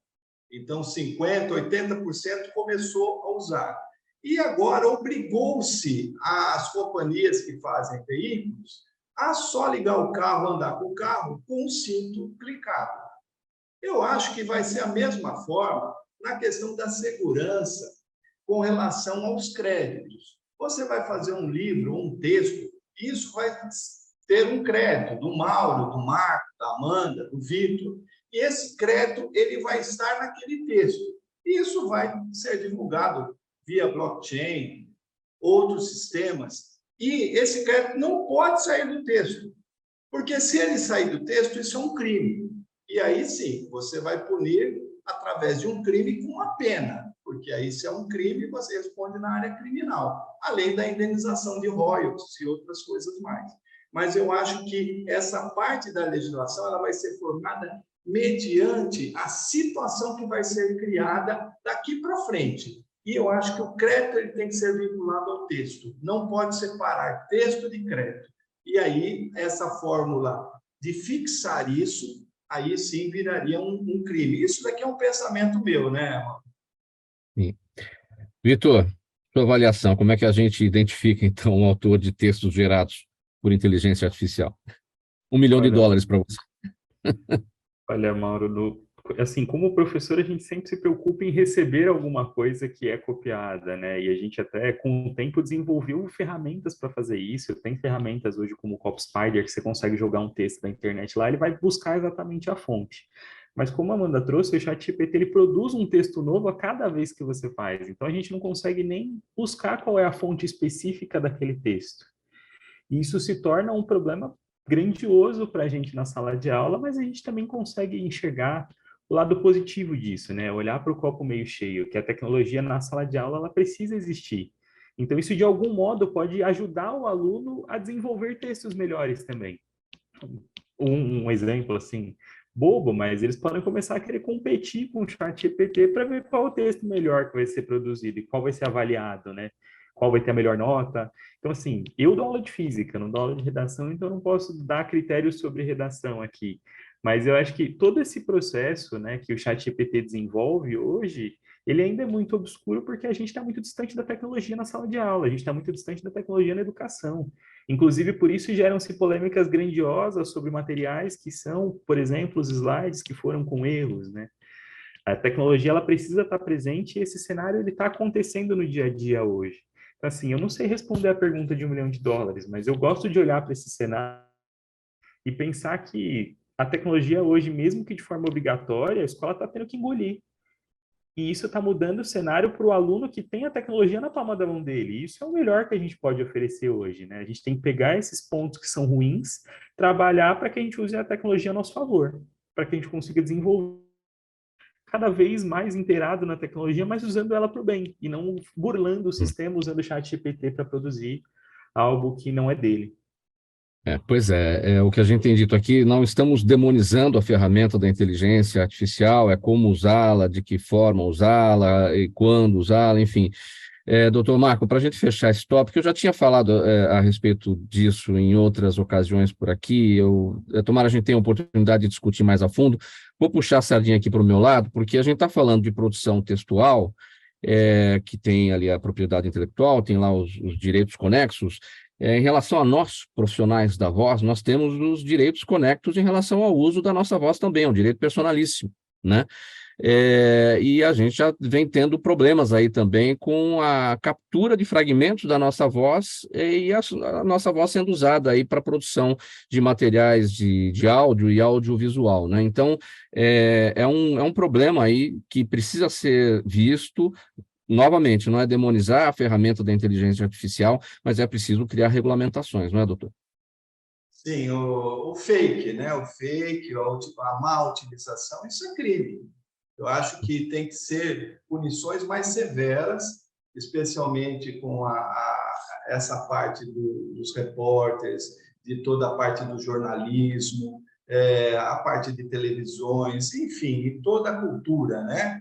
então 50%, 80% começou a usar. E agora obrigou-se as companhias que fazem veículos a só ligar o carro, andar com o carro com o cinto clicado. Eu acho que vai ser a mesma forma na questão da segurança com relação aos créditos. Você vai fazer um livro, um texto, isso vai ter um crédito do Mauro, do Marco, da Amanda, do Vitor, e esse crédito ele vai estar naquele texto. Isso vai ser divulgado via blockchain, outros sistemas, e esse crédito não pode sair do texto, porque se ele sair do texto, isso é um crime. E aí sim, você vai punir através de um crime com uma pena, porque aí se é um crime, você responde na área criminal, além da indenização de royalties e outras coisas mais. mas eu acho que essa parte da legislação ela vai ser formada mediante a situação que vai ser criada daqui para frente. E eu acho que o crédito ele tem que ser vinculado ao texto, não pode separar texto de crédito. E aí, essa fórmula de fixar isso, aí sim viraria um crime. Isso daqui é um pensamento meu, né, Marcos? Sim. Vitor, sua avaliação, como é que a gente identifica, então, um autor de textos gerados por inteligência artificial? $1 milhão Olha, para você. olha, Mauro, assim, como professor, a gente sempre se preocupa em receber alguma coisa que é copiada, né? E a gente até, com o tempo, desenvolveu ferramentas para fazer isso. Tem ferramentas hoje como o CopySpider, que você consegue jogar um texto da internet lá, ele vai buscar exatamente a fonte. Mas como a Amanda trouxe, o ChatGPT, ele produz um texto novo a cada vez que você faz. Então, a gente não consegue nem buscar qual é a fonte específica daquele texto. E isso se torna um problema grandioso para a gente na sala de aula, mas a gente também consegue enxergar o lado positivo disso, né? Olhar para o copo meio cheio, que a tecnologia na sala de aula ela precisa existir. Então, isso de algum modo pode ajudar o aluno a desenvolver textos melhores também. Um exemplo assim, bobo, mas eles podem começar a querer competir com o ChatGPT para ver qual o texto melhor que vai ser produzido e qual vai ser avaliado, né? Qual vai ter a melhor nota. Então, assim, eu dou aula de física, não dou aula de redação, então não posso dar critérios sobre redação aqui. Mas eu acho que todo esse processo, né, que o ChatGPT desenvolve hoje, ele ainda é muito obscuro porque a gente está muito distante da tecnologia na sala de aula, a gente está muito distante da tecnologia na educação. Inclusive, por isso geram-se polêmicas grandiosas sobre materiais que são, por exemplo, os slides que foram com erros, né? A tecnologia ela precisa estar presente e esse cenário ele está acontecendo no dia a dia hoje. Então, assim, eu não sei responder a pergunta de $1 milhão, mas eu gosto de olhar para esse cenário e pensar que a tecnologia hoje, mesmo que de forma obrigatória, a escola está tendo que engolir. E isso está mudando o cenário para o aluno que tem a tecnologia na palma da mão dele. E isso é o melhor que a gente pode oferecer hoje, né? A gente tem que pegar esses pontos que são ruins, trabalhar para que a gente use a tecnologia a nosso favor, para que a gente consiga desenvolver cada vez mais inteirado na tecnologia, mas usando ela para o bem, e não burlando o sistema, usando o ChatGPT para produzir algo que não é dele. Pois é, o que a gente tem dito aqui, não estamos demonizando a ferramenta da inteligência artificial, é como usá-la, de que forma usá-la e quando usá-la, enfim. Doutor Marco, para a gente fechar esse tópico, eu já tinha falado a respeito disso em outras ocasiões por aqui, tomara a gente tenha a oportunidade de discutir mais a fundo. Vou puxar a sardinha aqui para o meu lado, porque a gente está falando de produção textual, que tem ali a propriedade intelectual, tem lá os direitos conexos. Em relação a nós, profissionais da voz, nós temos os direitos conectos em relação ao uso da nossa voz também, é um direito personalíssimo, né? E a gente já vem tendo problemas aí também com a captura de fragmentos da nossa voz e a nossa voz sendo usada aí para produção de materiais de áudio e audiovisual, né? Então, é um problema aí que precisa ser visto. Novamente, não é demonizar a ferramenta da inteligência artificial, mas é preciso criar regulamentações, não é, doutor? Sim, o fake, né? O fake, a má utilização, isso é crime. Eu acho que tem que ser punições mais severas, especialmente com essa parte dos repórteres, de toda a parte do jornalismo, a parte de televisões, enfim, e toda a cultura, né?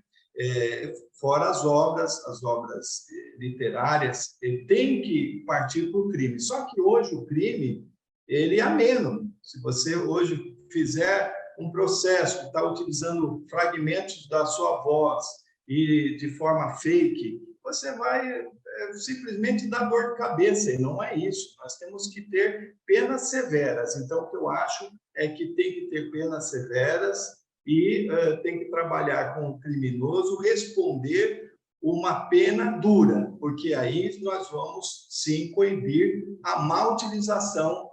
Fora as obras literárias, ele tem que partir para o crime. Só que hoje o crime ele é ameno. Se você hoje fizer um processo que está utilizando fragmentos da sua voz e de forma fake, você vai simplesmente dar dor de cabeça, e não é isso. Nós temos que ter penas severas. Então, o que eu acho é que tem que ter penas severas e tem que trabalhar com o criminoso, responder uma pena dura, porque aí nós vamos, sim, coibir a má utilização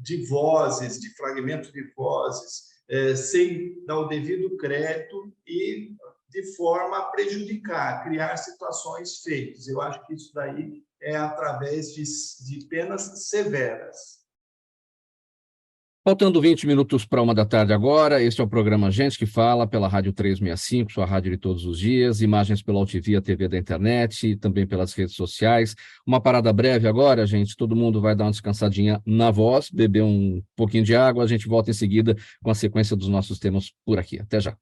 de vozes, de fragmentos de vozes, sem dar o devido crédito e de forma a prejudicar, criar situações fakes. Eu acho que isso daí é através de penas severas. Faltando 20 minutos para 1 da tarde agora, este é o programa Gente que Fala, pela Rádio 365, sua rádio de todos os dias, imagens pela UTV, a TV da internet e também pelas redes sociais. Uma parada breve agora, gente, todo mundo vai dar uma descansadinha na voz, beber um pouquinho de água, a gente volta em seguida com a sequência dos nossos temas por aqui. Até já.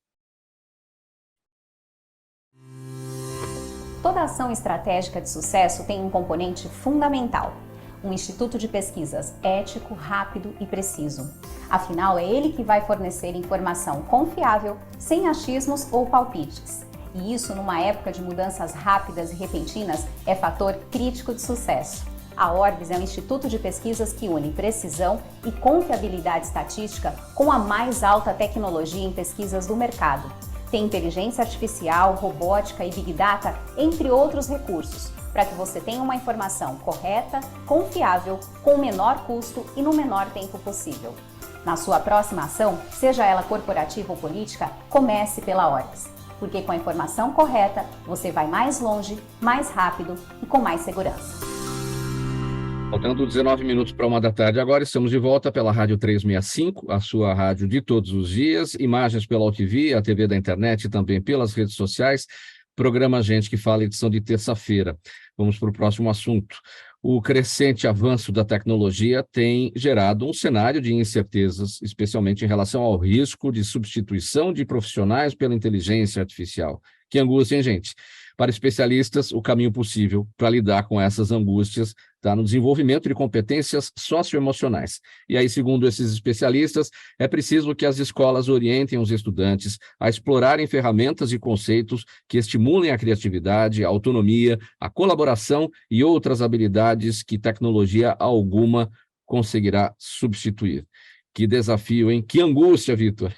Toda ação estratégica de sucesso tem um componente fundamental: um instituto de pesquisas ético, rápido e preciso. Afinal, é ele que vai fornecer informação confiável, sem achismos ou palpites. E isso, numa época de mudanças rápidas e repentinas, é fator crítico de sucesso. A Orbis é um instituto de pesquisas que une precisão e confiabilidade estatística com a mais alta tecnologia em pesquisas do mercado. Tem inteligência artificial, robótica e Big Data, entre outros recursos, para que você tenha uma informação correta, confiável, com o menor custo e no menor tempo possível. Na sua próxima ação, seja ela corporativa ou política, comece pela Orbis, porque com a informação correta, você vai mais longe, mais rápido e com mais segurança. Faltando 19 minutos para 1 da tarde agora, estamos de volta pela Rádio 365, a sua rádio de todos os dias, imagens pela UTV, a TV da internet e também pelas redes sociais. Programa Gente que Fala, edição de terça-feira. Vamos para o próximo assunto. O crescente avanço da tecnologia tem gerado um cenário de incertezas, especialmente em relação ao risco de substituição de profissionais pela inteligência artificial. Que angústia, hein, gente? Para especialistas, o caminho possível para lidar com essas angústias está no desenvolvimento de competências socioemocionais. E aí, segundo esses especialistas, é preciso que as escolas orientem os estudantes a explorarem ferramentas e conceitos que estimulem a criatividade, a autonomia, a colaboração e outras habilidades que tecnologia alguma conseguirá substituir. Que desafio, hein? Que angústia, Vitor!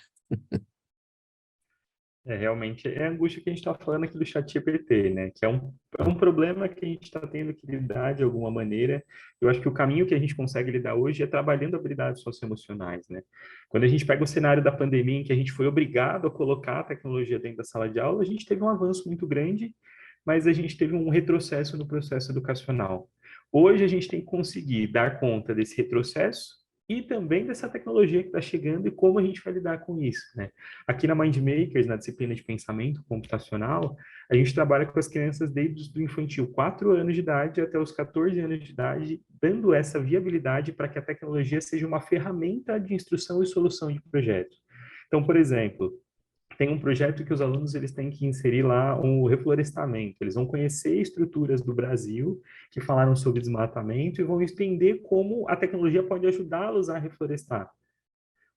Realmente é a angústia que a gente está falando aqui do ChatGPT, né? Que é um problema que a gente está tendo que lidar de alguma maneira. Eu acho que o caminho que a gente consegue lidar hoje é trabalhando habilidades socioemocionais, né? Quando a gente pega o cenário da pandemia, em que a gente foi obrigado a colocar a tecnologia dentro da sala de aula, a gente teve um avanço muito grande, mas a gente teve um retrocesso no processo educacional. Hoje a gente tem que conseguir dar conta desse retrocesso e também dessa tecnologia que está chegando e como a gente vai lidar com isso, né? Aqui na MindMakers, na disciplina de pensamento computacional, a gente trabalha com as crianças desde o infantil, 4 anos de idade até os 14 anos de idade, dando essa viabilidade para que a tecnologia seja uma ferramenta de instrução e solução de projetos. Então, por exemplo, tem um projeto que os alunos eles têm que inserir lá um reflorestamento. Eles vão conhecer estruturas do Brasil que falaram sobre desmatamento e vão entender como a tecnologia pode ajudá-los a reflorestar.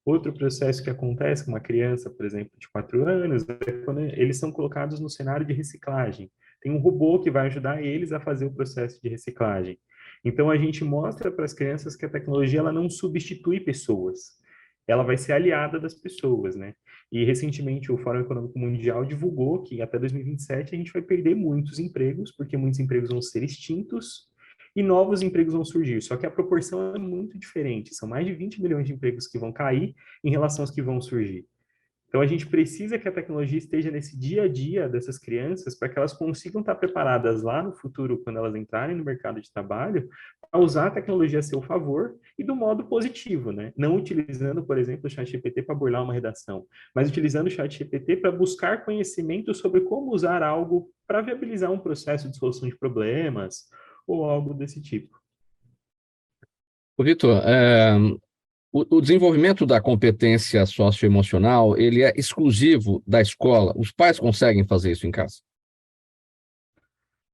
Outro processo que acontece com uma criança, por exemplo, de 4 anos, é quando eles são colocados no cenário de reciclagem. Tem um robô que vai ajudar eles a fazer o processo de reciclagem. Então, a gente mostra para as crianças que a tecnologia ela não substitui pessoas. Ela vai ser aliada das pessoas, né? E, recentemente, o Fórum Econômico Mundial divulgou que até 2027 a gente vai perder muitos empregos, porque muitos empregos vão ser extintos e novos empregos vão surgir. Só que a proporção é muito diferente. São mais de 20 milhões de empregos que vão cair em relação aos que vão surgir. Então, a gente precisa que a tecnologia esteja nesse dia a dia dessas crianças para que elas consigam estar preparadas lá no futuro, quando elas entrarem no mercado de trabalho, para usar a tecnologia a seu favor e do modo positivo, né? Não utilizando, por exemplo, o ChatGPT para burlar uma redação, mas utilizando o ChatGPT para buscar conhecimento sobre como usar algo para viabilizar um processo de solução de problemas ou algo desse tipo. Ô, Vitor, o desenvolvimento da competência socioemocional, ele é exclusivo da escola? Os pais conseguem fazer isso em casa?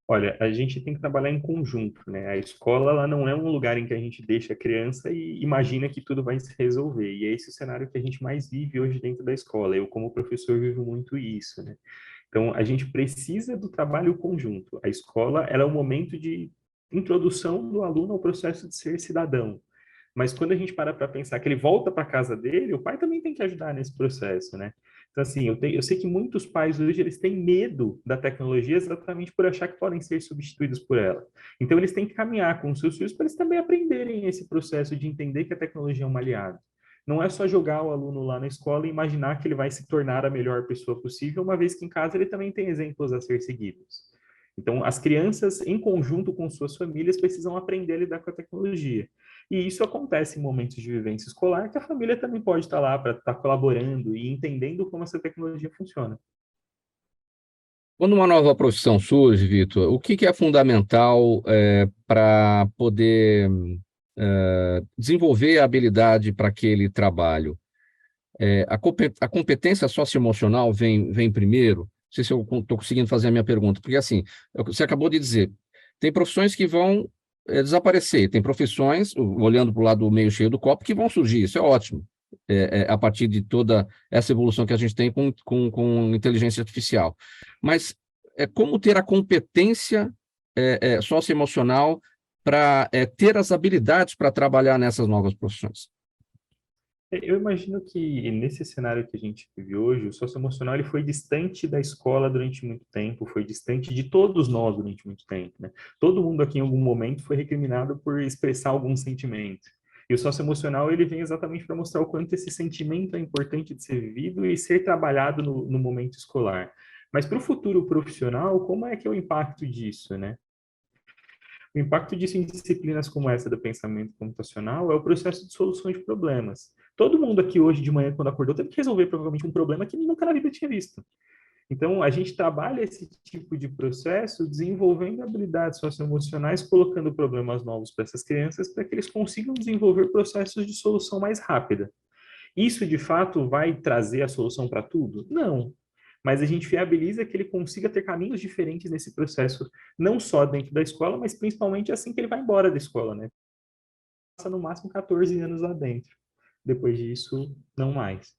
Olha, a gente tem que trabalhar em conjunto, né? A escola, ela não é um lugar em que a gente deixa a criança e imagina que tudo vai se resolver. E é esse o cenário que a gente mais vive hoje dentro da escola. Eu, como professor, vivo muito isso, né? Então, a gente precisa do trabalho conjunto. A escola, ela é um momento de introdução do aluno ao processo de ser cidadão. Mas quando a gente para pensar que ele volta para casa dele, o pai também tem que ajudar nesse processo, né? Então, assim, eu sei que muitos pais hoje, eles têm medo da tecnologia exatamente por achar que podem ser substituídos por ela. Então, eles têm que caminhar com os seus filhos para eles também aprenderem esse processo de entender que a tecnologia é um aliado. Não é só jogar o aluno lá na escola e imaginar que ele vai se tornar a melhor pessoa possível, uma vez que em casa ele também tem exemplos a ser seguidos. Então, as crianças, em conjunto com suas famílias, precisam aprender a lidar com a tecnologia. E isso acontece em momentos de vivência escolar, que a família também pode estar lá para estar colaborando e entendendo como essa tecnologia funciona. Quando uma nova profissão surge, Vitor, o que é fundamental para poder desenvolver a habilidade para aquele trabalho? A competência socioemocional vem primeiro? Não sei se eu estou conseguindo fazer a minha pergunta, porque assim, você acabou de dizer, tem profissões que vão desaparecer, tem profissões, olhando para o lado meio cheio do copo, que vão surgir, isso é ótimo, a partir de toda essa evolução que a gente tem com inteligência artificial. Mas como ter a competência socioemocional para ter as habilidades para trabalhar nessas novas profissões? Eu imagino que nesse cenário que a gente vive hoje, o socioemocional ele foi distante da escola durante muito tempo, foi distante de todos nós durante muito tempo, né? Todo mundo aqui em algum momento foi recriminado por expressar algum sentimento. E o socioemocional ele vem exatamente para mostrar o quanto esse sentimento é importante de ser vivido e ser trabalhado no momento escolar. Mas para o futuro profissional, como é que é o impacto disso, né? O impacto disso em disciplinas como essa do pensamento computacional é o processo de solução de problemas. Todo mundo aqui hoje de manhã, quando acordou, teve que resolver provavelmente um problema que nunca na vida tinha visto. Então, a gente trabalha esse tipo de processo desenvolvendo habilidades socioemocionais, colocando problemas novos para essas crianças, para que eles consigam desenvolver processos de solução mais rápida. Isso, de fato, vai trazer a solução para tudo? Não. Mas a gente viabiliza que ele consiga ter caminhos diferentes nesse processo, não só dentro da escola, mas principalmente assim que ele vai embora da escola, né? Passa no máximo 14 anos lá dentro. Depois disso, não mais.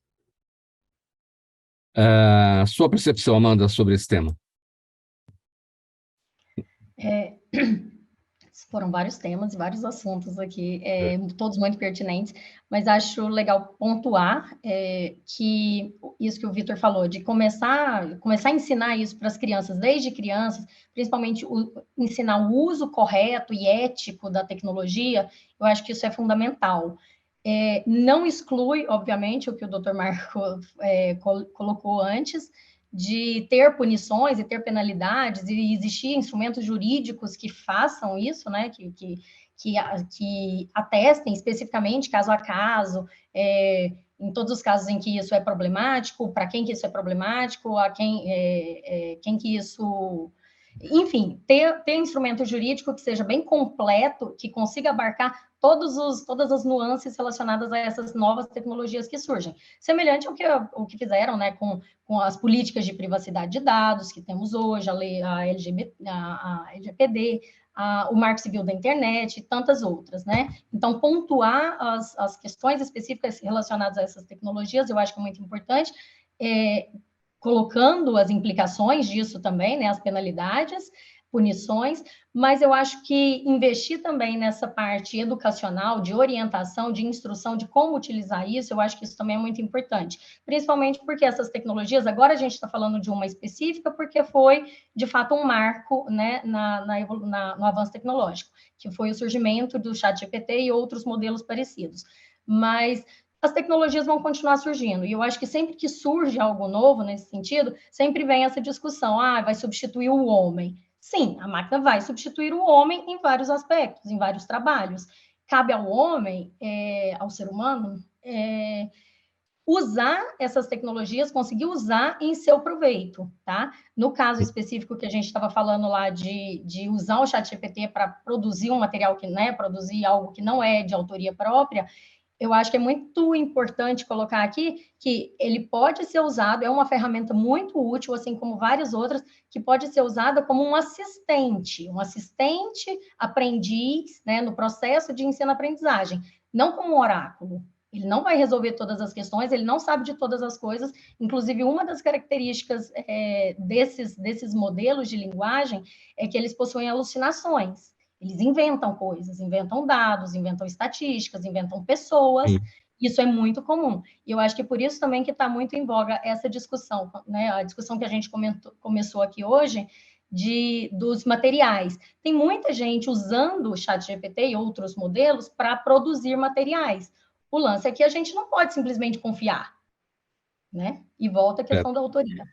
Sua percepção, Amanda, sobre esse tema? Foram vários temas e vários assuntos aqui, todos muito pertinentes, mas acho legal pontuar que isso que o Vitor falou, de começar a ensinar isso para as crianças, desde crianças, principalmente ensinar o uso correto e ético da tecnologia, eu acho que isso é fundamental. Não exclui, obviamente, o que o Dr. Marco colocou antes, de ter punições e ter penalidades e existir instrumentos jurídicos que façam isso, né? Que atestem especificamente, caso a caso, em todos os casos em que isso é problemático, para quem que isso é problemático, a quem que isso... Enfim, ter instrumento jurídico que seja bem completo, que consiga abarcar todas as nuances relacionadas a essas novas tecnologias que surgem. Semelhante ao que fizeram, né, com as políticas de privacidade de dados que temos hoje, a LGPD, o Marco Civil da Internet e tantas outras, né? Então, pontuar as questões específicas relacionadas a essas tecnologias, eu acho que é muito importante, colocando as implicações disso também, né, as penalidades, punições, mas eu acho que investir também nessa parte educacional, de orientação, de instrução, de como utilizar isso, eu acho que isso também é muito importante, principalmente porque essas tecnologias, agora a gente está falando de uma específica, porque foi, de fato, um marco, né, no avanço tecnológico, que foi o surgimento do ChatGPT e outros modelos parecidos, mas as tecnologias vão continuar surgindo, e eu acho que sempre que surge algo novo nesse sentido, sempre vem essa discussão, vai substituir o homem. Sim, a máquina vai substituir o homem em vários aspectos, em vários trabalhos. Cabe ao homem, ao ser humano, usar essas tecnologias, conseguir usar em seu proveito, tá? No caso específico que a gente estava falando lá de usar o ChatGPT para produzir um material que, né, produzir algo que não é de autoria própria, eu acho que é muito importante colocar aqui que ele pode ser usado, é uma ferramenta muito útil, assim como várias outras, que pode ser usada como um assistente aprendiz, né, no processo de ensino-aprendizagem, não como um oráculo. Ele não vai resolver todas as questões, ele não sabe de todas as coisas, inclusive uma das características desses modelos de linguagem é que eles possuem alucinações. Eles inventam coisas, inventam dados, inventam estatísticas, inventam pessoas. Sim. Isso é muito comum. E eu acho que por isso também que está muito em voga essa discussão, né? A discussão que a gente começou aqui hoje dos materiais. Tem muita gente usando o ChatGPT e outros modelos para produzir materiais. O lance é que a gente não pode simplesmente confiar, né? E volta a questão da autoria.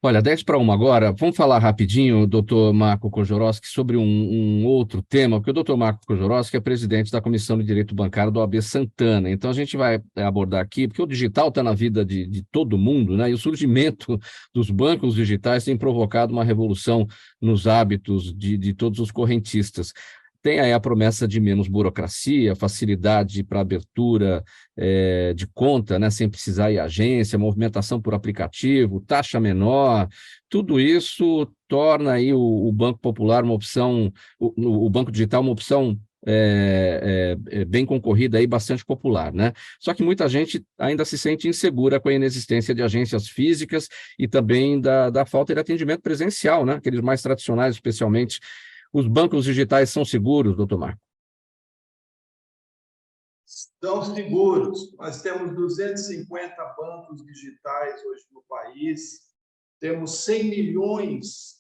Olha, 10:50 agora. Vamos falar rapidinho, doutor Marco Kozorowski, sobre um outro tema, porque o doutor Marco Kozorowski é presidente da Comissão de Direito Bancário do OAB Santana. Então, a gente vai abordar aqui, porque o digital está na vida de todo mundo, né? E o surgimento dos bancos digitais tem provocado uma revolução nos hábitos de todos os correntistas. Tem aí a promessa de menos burocracia, facilidade para abertura de conta, né, sem precisar ir à agência, movimentação por aplicativo, taxa menor, tudo isso torna aí o Banco Popular uma opção, o Banco Digital uma opção bem concorrida aí, bastante popular, né? Só que muita gente ainda se sente insegura com a inexistência de agências físicas e também da falta de atendimento presencial, né? Aqueles mais tradicionais, especialmente. Os bancos digitais são seguros, doutor Marco? São seguros. Nós temos 250 bancos digitais hoje no país. Temos 100 milhões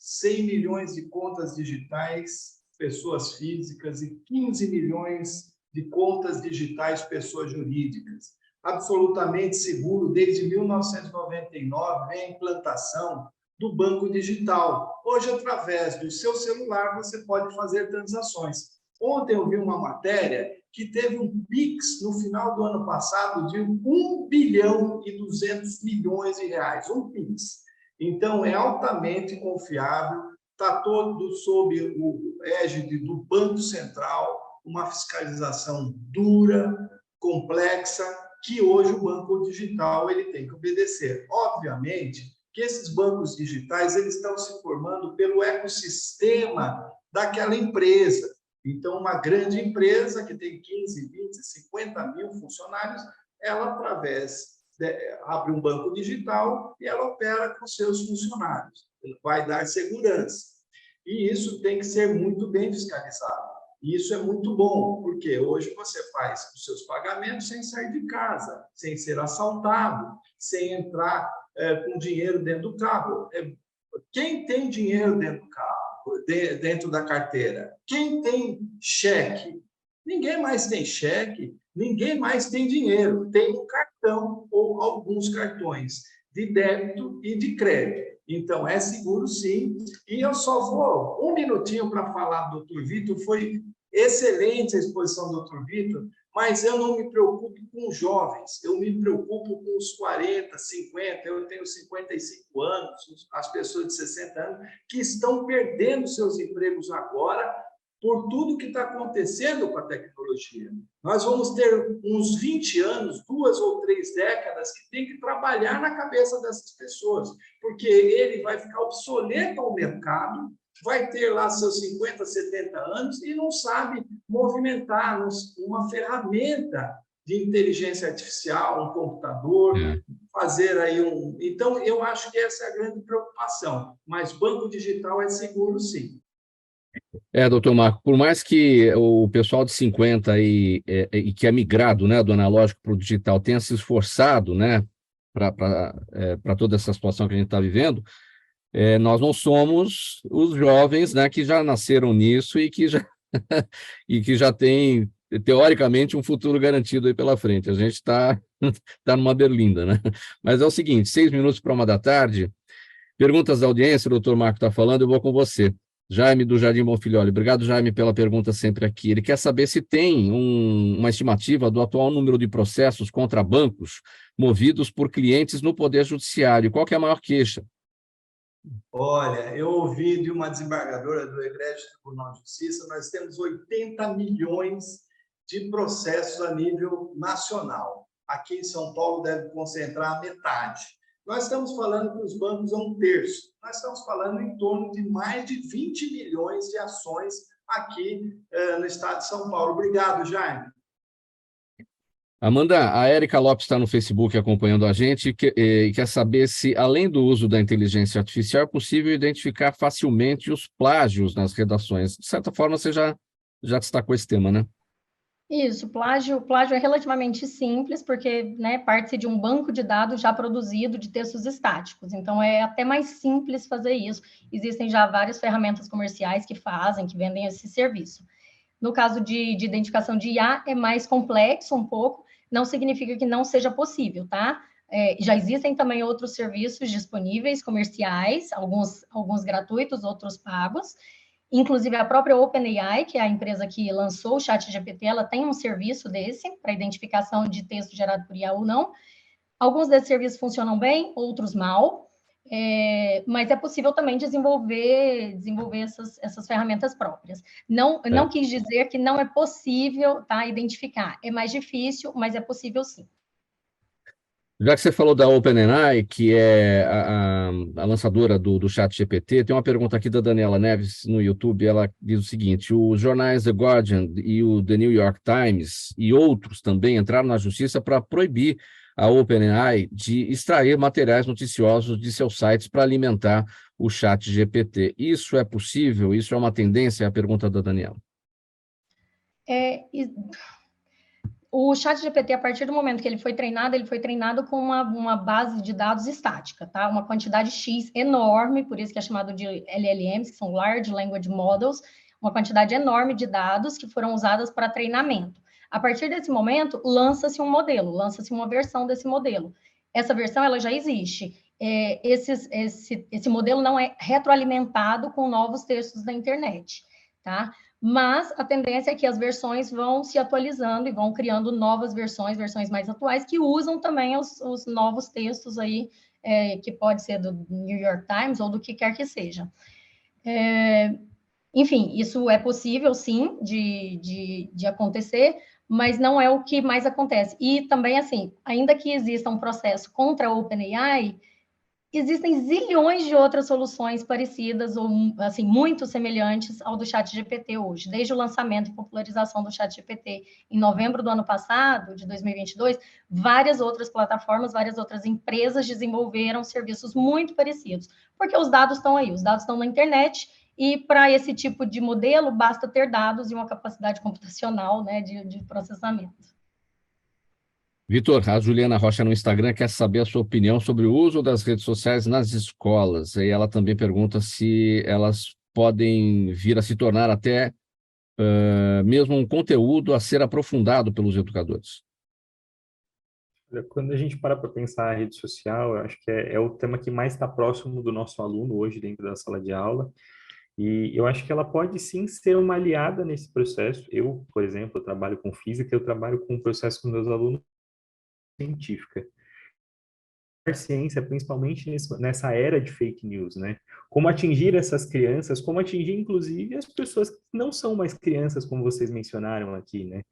de contas digitais, pessoas físicas, e 15 milhões de contas digitais, pessoas jurídicas. Absolutamente seguro. Desde 1999, vem a implantação do banco digital. Hoje, através do seu celular, você pode fazer transações. Ontem eu vi uma matéria que teve um PIX no final do ano passado de 1 bilhão e 200 milhões de reais, um PIX. Então, é altamente confiável, está todo sob o égide do Banco Central, uma fiscalização dura, complexa, que hoje o banco digital ele tem que obedecer. Obviamente, que esses bancos digitais eles estão se formando pelo ecossistema daquela empresa. Então, uma grande empresa que tem 15, 20, 50 mil funcionários, ela, abre um banco digital e ela opera com seus funcionários. Vai dar segurança. E isso tem que ser muito bem fiscalizado. E isso é muito bom, porque hoje você faz os seus pagamentos sem sair de casa, sem ser assaltado, sem entrar com dinheiro dentro do carro. Quem tem dinheiro dentro do carro, dentro da carteira? Quem tem cheque? Ninguém mais tem cheque, ninguém mais tem dinheiro. Tem um cartão ou alguns cartões de débito e de crédito. Então, é seguro, sim. E eu só vou um minutinho para falar do Dr. Vitor. Foi excelente a exposição do Dr. Vitor, mas eu não me preocupo com os jovens, eu me preocupo com os 40, 50, eu tenho 55 anos, as pessoas de 60 anos, que estão perdendo seus empregos agora por tudo que está acontecendo com a tecnologia. Nós vamos ter uns 20 anos, 2 ou 3 décadas, que tem que trabalhar na cabeça dessas pessoas, porque ele vai ficar obsoleto ao mercado, vai ter lá seus 50, 70 anos e não sabe movimentar uma ferramenta de inteligência artificial, um computador, fazer aí um... Então, eu acho que essa é a grande preocupação, mas banco digital é seguro, sim. Doutor Marco, por mais que o pessoal de 50 e que é migrado, né, do analógico para o digital tenha se esforçado, né, para toda essa situação que a gente está vivendo, nós não somos os jovens, né, que já nasceram nisso e que já têm, teoricamente, um futuro garantido aí pela frente. A gente está numa berlinda, né? Mas é o seguinte, 6 minutos para 13h, perguntas da audiência, o doutor Marco está falando, eu vou com você. Jaime, do Jardim Bonfilholi. Obrigado, Jaime, pela pergunta sempre aqui. Ele quer saber se tem uma estimativa do atual número de processos contra bancos movidos por clientes no Poder Judiciário. Qual que é a maior queixa? Olha, eu ouvi de uma desembargadora do Egrégio Tribunal de Justiça, nós temos 80 milhões de processos a nível nacional. Aqui em São Paulo deve concentrar a metade. Nós estamos falando que os bancos é 1/3. Nós estamos falando em torno de mais de 20 milhões de ações aqui no estado de São Paulo. Obrigado, Jaime. Amanda, a Érica Lopes está no Facebook acompanhando a gente e quer saber se, além do uso da inteligência artificial, é possível identificar facilmente os plágios nas redações. De certa forma, você já destacou esse tema, né? Isso, plágio é relativamente simples, porque, né, parte-se de um banco de dados já produzido de textos estáticos, então é até mais simples fazer isso. Existem já várias ferramentas comerciais que vendem esse serviço. No caso de identificação de IA, é mais complexo um pouco, não significa que não seja possível, tá? Já existem também outros serviços disponíveis, comerciais, alguns gratuitos, outros pagos. Inclusive, a própria OpenAI, que é a empresa que lançou o ChatGPT, ela tem um serviço desse, para identificação de texto gerado por IA ou não. Alguns desses serviços funcionam bem, outros mal, mas é possível também desenvolver essas ferramentas próprias. Não quis dizer que não é possível, tá, identificar. É mais difícil, mas é possível sim. Já que você falou da OpenAI, que é a lançadora do ChatGPT, tem uma pergunta aqui da Daniela Neves no YouTube. Ela diz o seguinte: os jornais The Guardian e o The New York Times e outros também entraram na justiça para proibir a OpenAI de extrair materiais noticiosos de seus sites para alimentar o ChatGPT. Isso é possível? Isso é uma tendência? É a pergunta da Daniela. O ChatGPT, a partir do momento que ele foi treinado com uma base de dados estática, tá? Uma quantidade X enorme, por isso que é chamado de LLMs, que são Large Language Models, uma quantidade enorme de dados que foram usadas para treinamento. A partir desse momento, lança-se um modelo, lança-se uma versão desse modelo. Essa versão, ela já existe. Esse modelo não é retroalimentado com novos textos da internet, tá? Mas a tendência é que as versões vão se atualizando e vão criando novas versões mais atuais, que usam também os novos textos aí, que pode ser do New York Times ou do que quer que seja. Enfim, isso é possível, sim, de acontecer, mas não é o que mais acontece. E também, assim, ainda que exista um processo contra a OpenAI, existem zilhões de outras soluções parecidas ou, assim, muito semelhantes ao do ChatGPT hoje. Desde o lançamento e popularização do ChatGPT em novembro do ano passado, de 2022, várias outras plataformas, várias outras empresas desenvolveram serviços muito parecidos, porque os dados estão aí, os dados estão na internet, e para esse tipo de modelo, basta ter dados e uma capacidade computacional, né, de processamento. Vitor, a Juliana Rocha no Instagram quer saber a sua opinião sobre o uso das redes sociais nas escolas. E ela também pergunta se elas podem vir a se tornar até mesmo um conteúdo a ser aprofundado pelos educadores. Quando a gente para pensar a rede social, eu acho que é o tema que mais está próximo do nosso aluno hoje dentro da sala de aula. E eu acho que ela pode sim ser uma aliada nesse processo. Eu, por exemplo, trabalho com física, eu trabalho com um processo com meus alunos científica. A ciência, principalmente nessa era de fake news, né? Como atingir essas crianças, como atingir, inclusive, as pessoas que não são mais crianças, como vocês mencionaram aqui, né?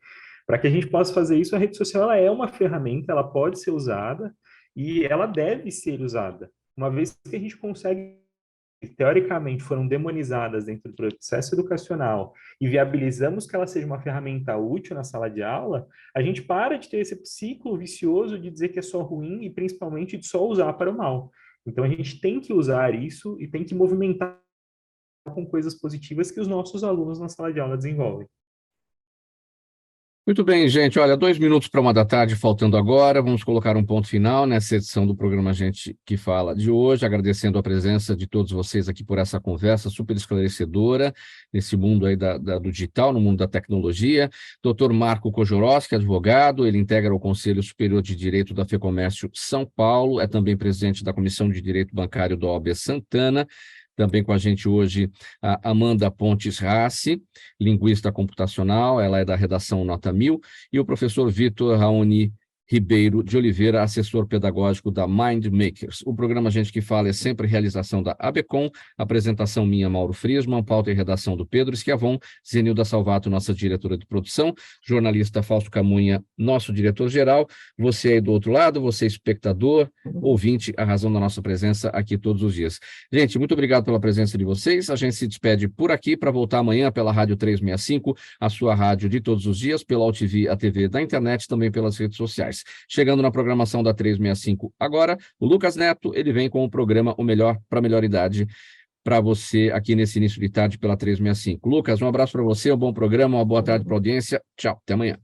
Para que a gente possa fazer isso, a rede social ela é uma ferramenta, ela pode ser usada e ela deve ser usada. Uma vez que a gente consegue, teoricamente, foram demonizadas dentro do processo educacional e viabilizamos que ela seja uma ferramenta útil na sala de aula, a gente para de ter esse ciclo vicioso de dizer que é só ruim e principalmente de só usar para o mal. Então a gente tem que usar isso e tem que movimentar com coisas positivas que os nossos alunos na sala de aula desenvolvem. Muito bem, gente. Olha, 2 minutos para 1h da tarde, faltando agora. Vamos colocar um ponto final nessa edição do programa Gente que Fala de hoje, agradecendo a presença de todos vocês aqui por essa conversa super esclarecedora nesse mundo aí do digital, no mundo da tecnologia. Dr. Marco Kojorowski, advogado, ele integra o Conselho Superior de Direito da FEComércio São Paulo, é também presidente da Comissão de Direito Bancário da OAB Santana. Também com a gente hoje a Amanda Pontes Rassi, linguista computacional, ela é da redação Nota 1000, e o professor Vitor Raoni Ribeiro de Oliveira, assessor pedagógico da Mind Makers. O programa Gente que Fala é sempre realização da ABCom, apresentação minha, Mauro Friesman, pauta e redação do Pedro Schiavon, Zenilda Salvato, nossa diretora de produção, jornalista Fausto Camunha, nosso diretor-geral, você aí do outro lado, você espectador, ouvinte, a razão da nossa presença aqui todos os dias. Gente, muito obrigado pela presença de vocês, a gente se despede por aqui para voltar amanhã pela Rádio 365, a sua rádio de todos os dias, pela UTV, a TV da internet, também pelas redes sociais. Chegando na programação da 365 agora, o Lucas Neto, ele vem com o programa O Melhor para a Melhor Idade para você aqui nesse início de tarde pela 365. Lucas, um abraço para você, um bom programa, uma boa tarde para a audiência. Tchau, até amanhã.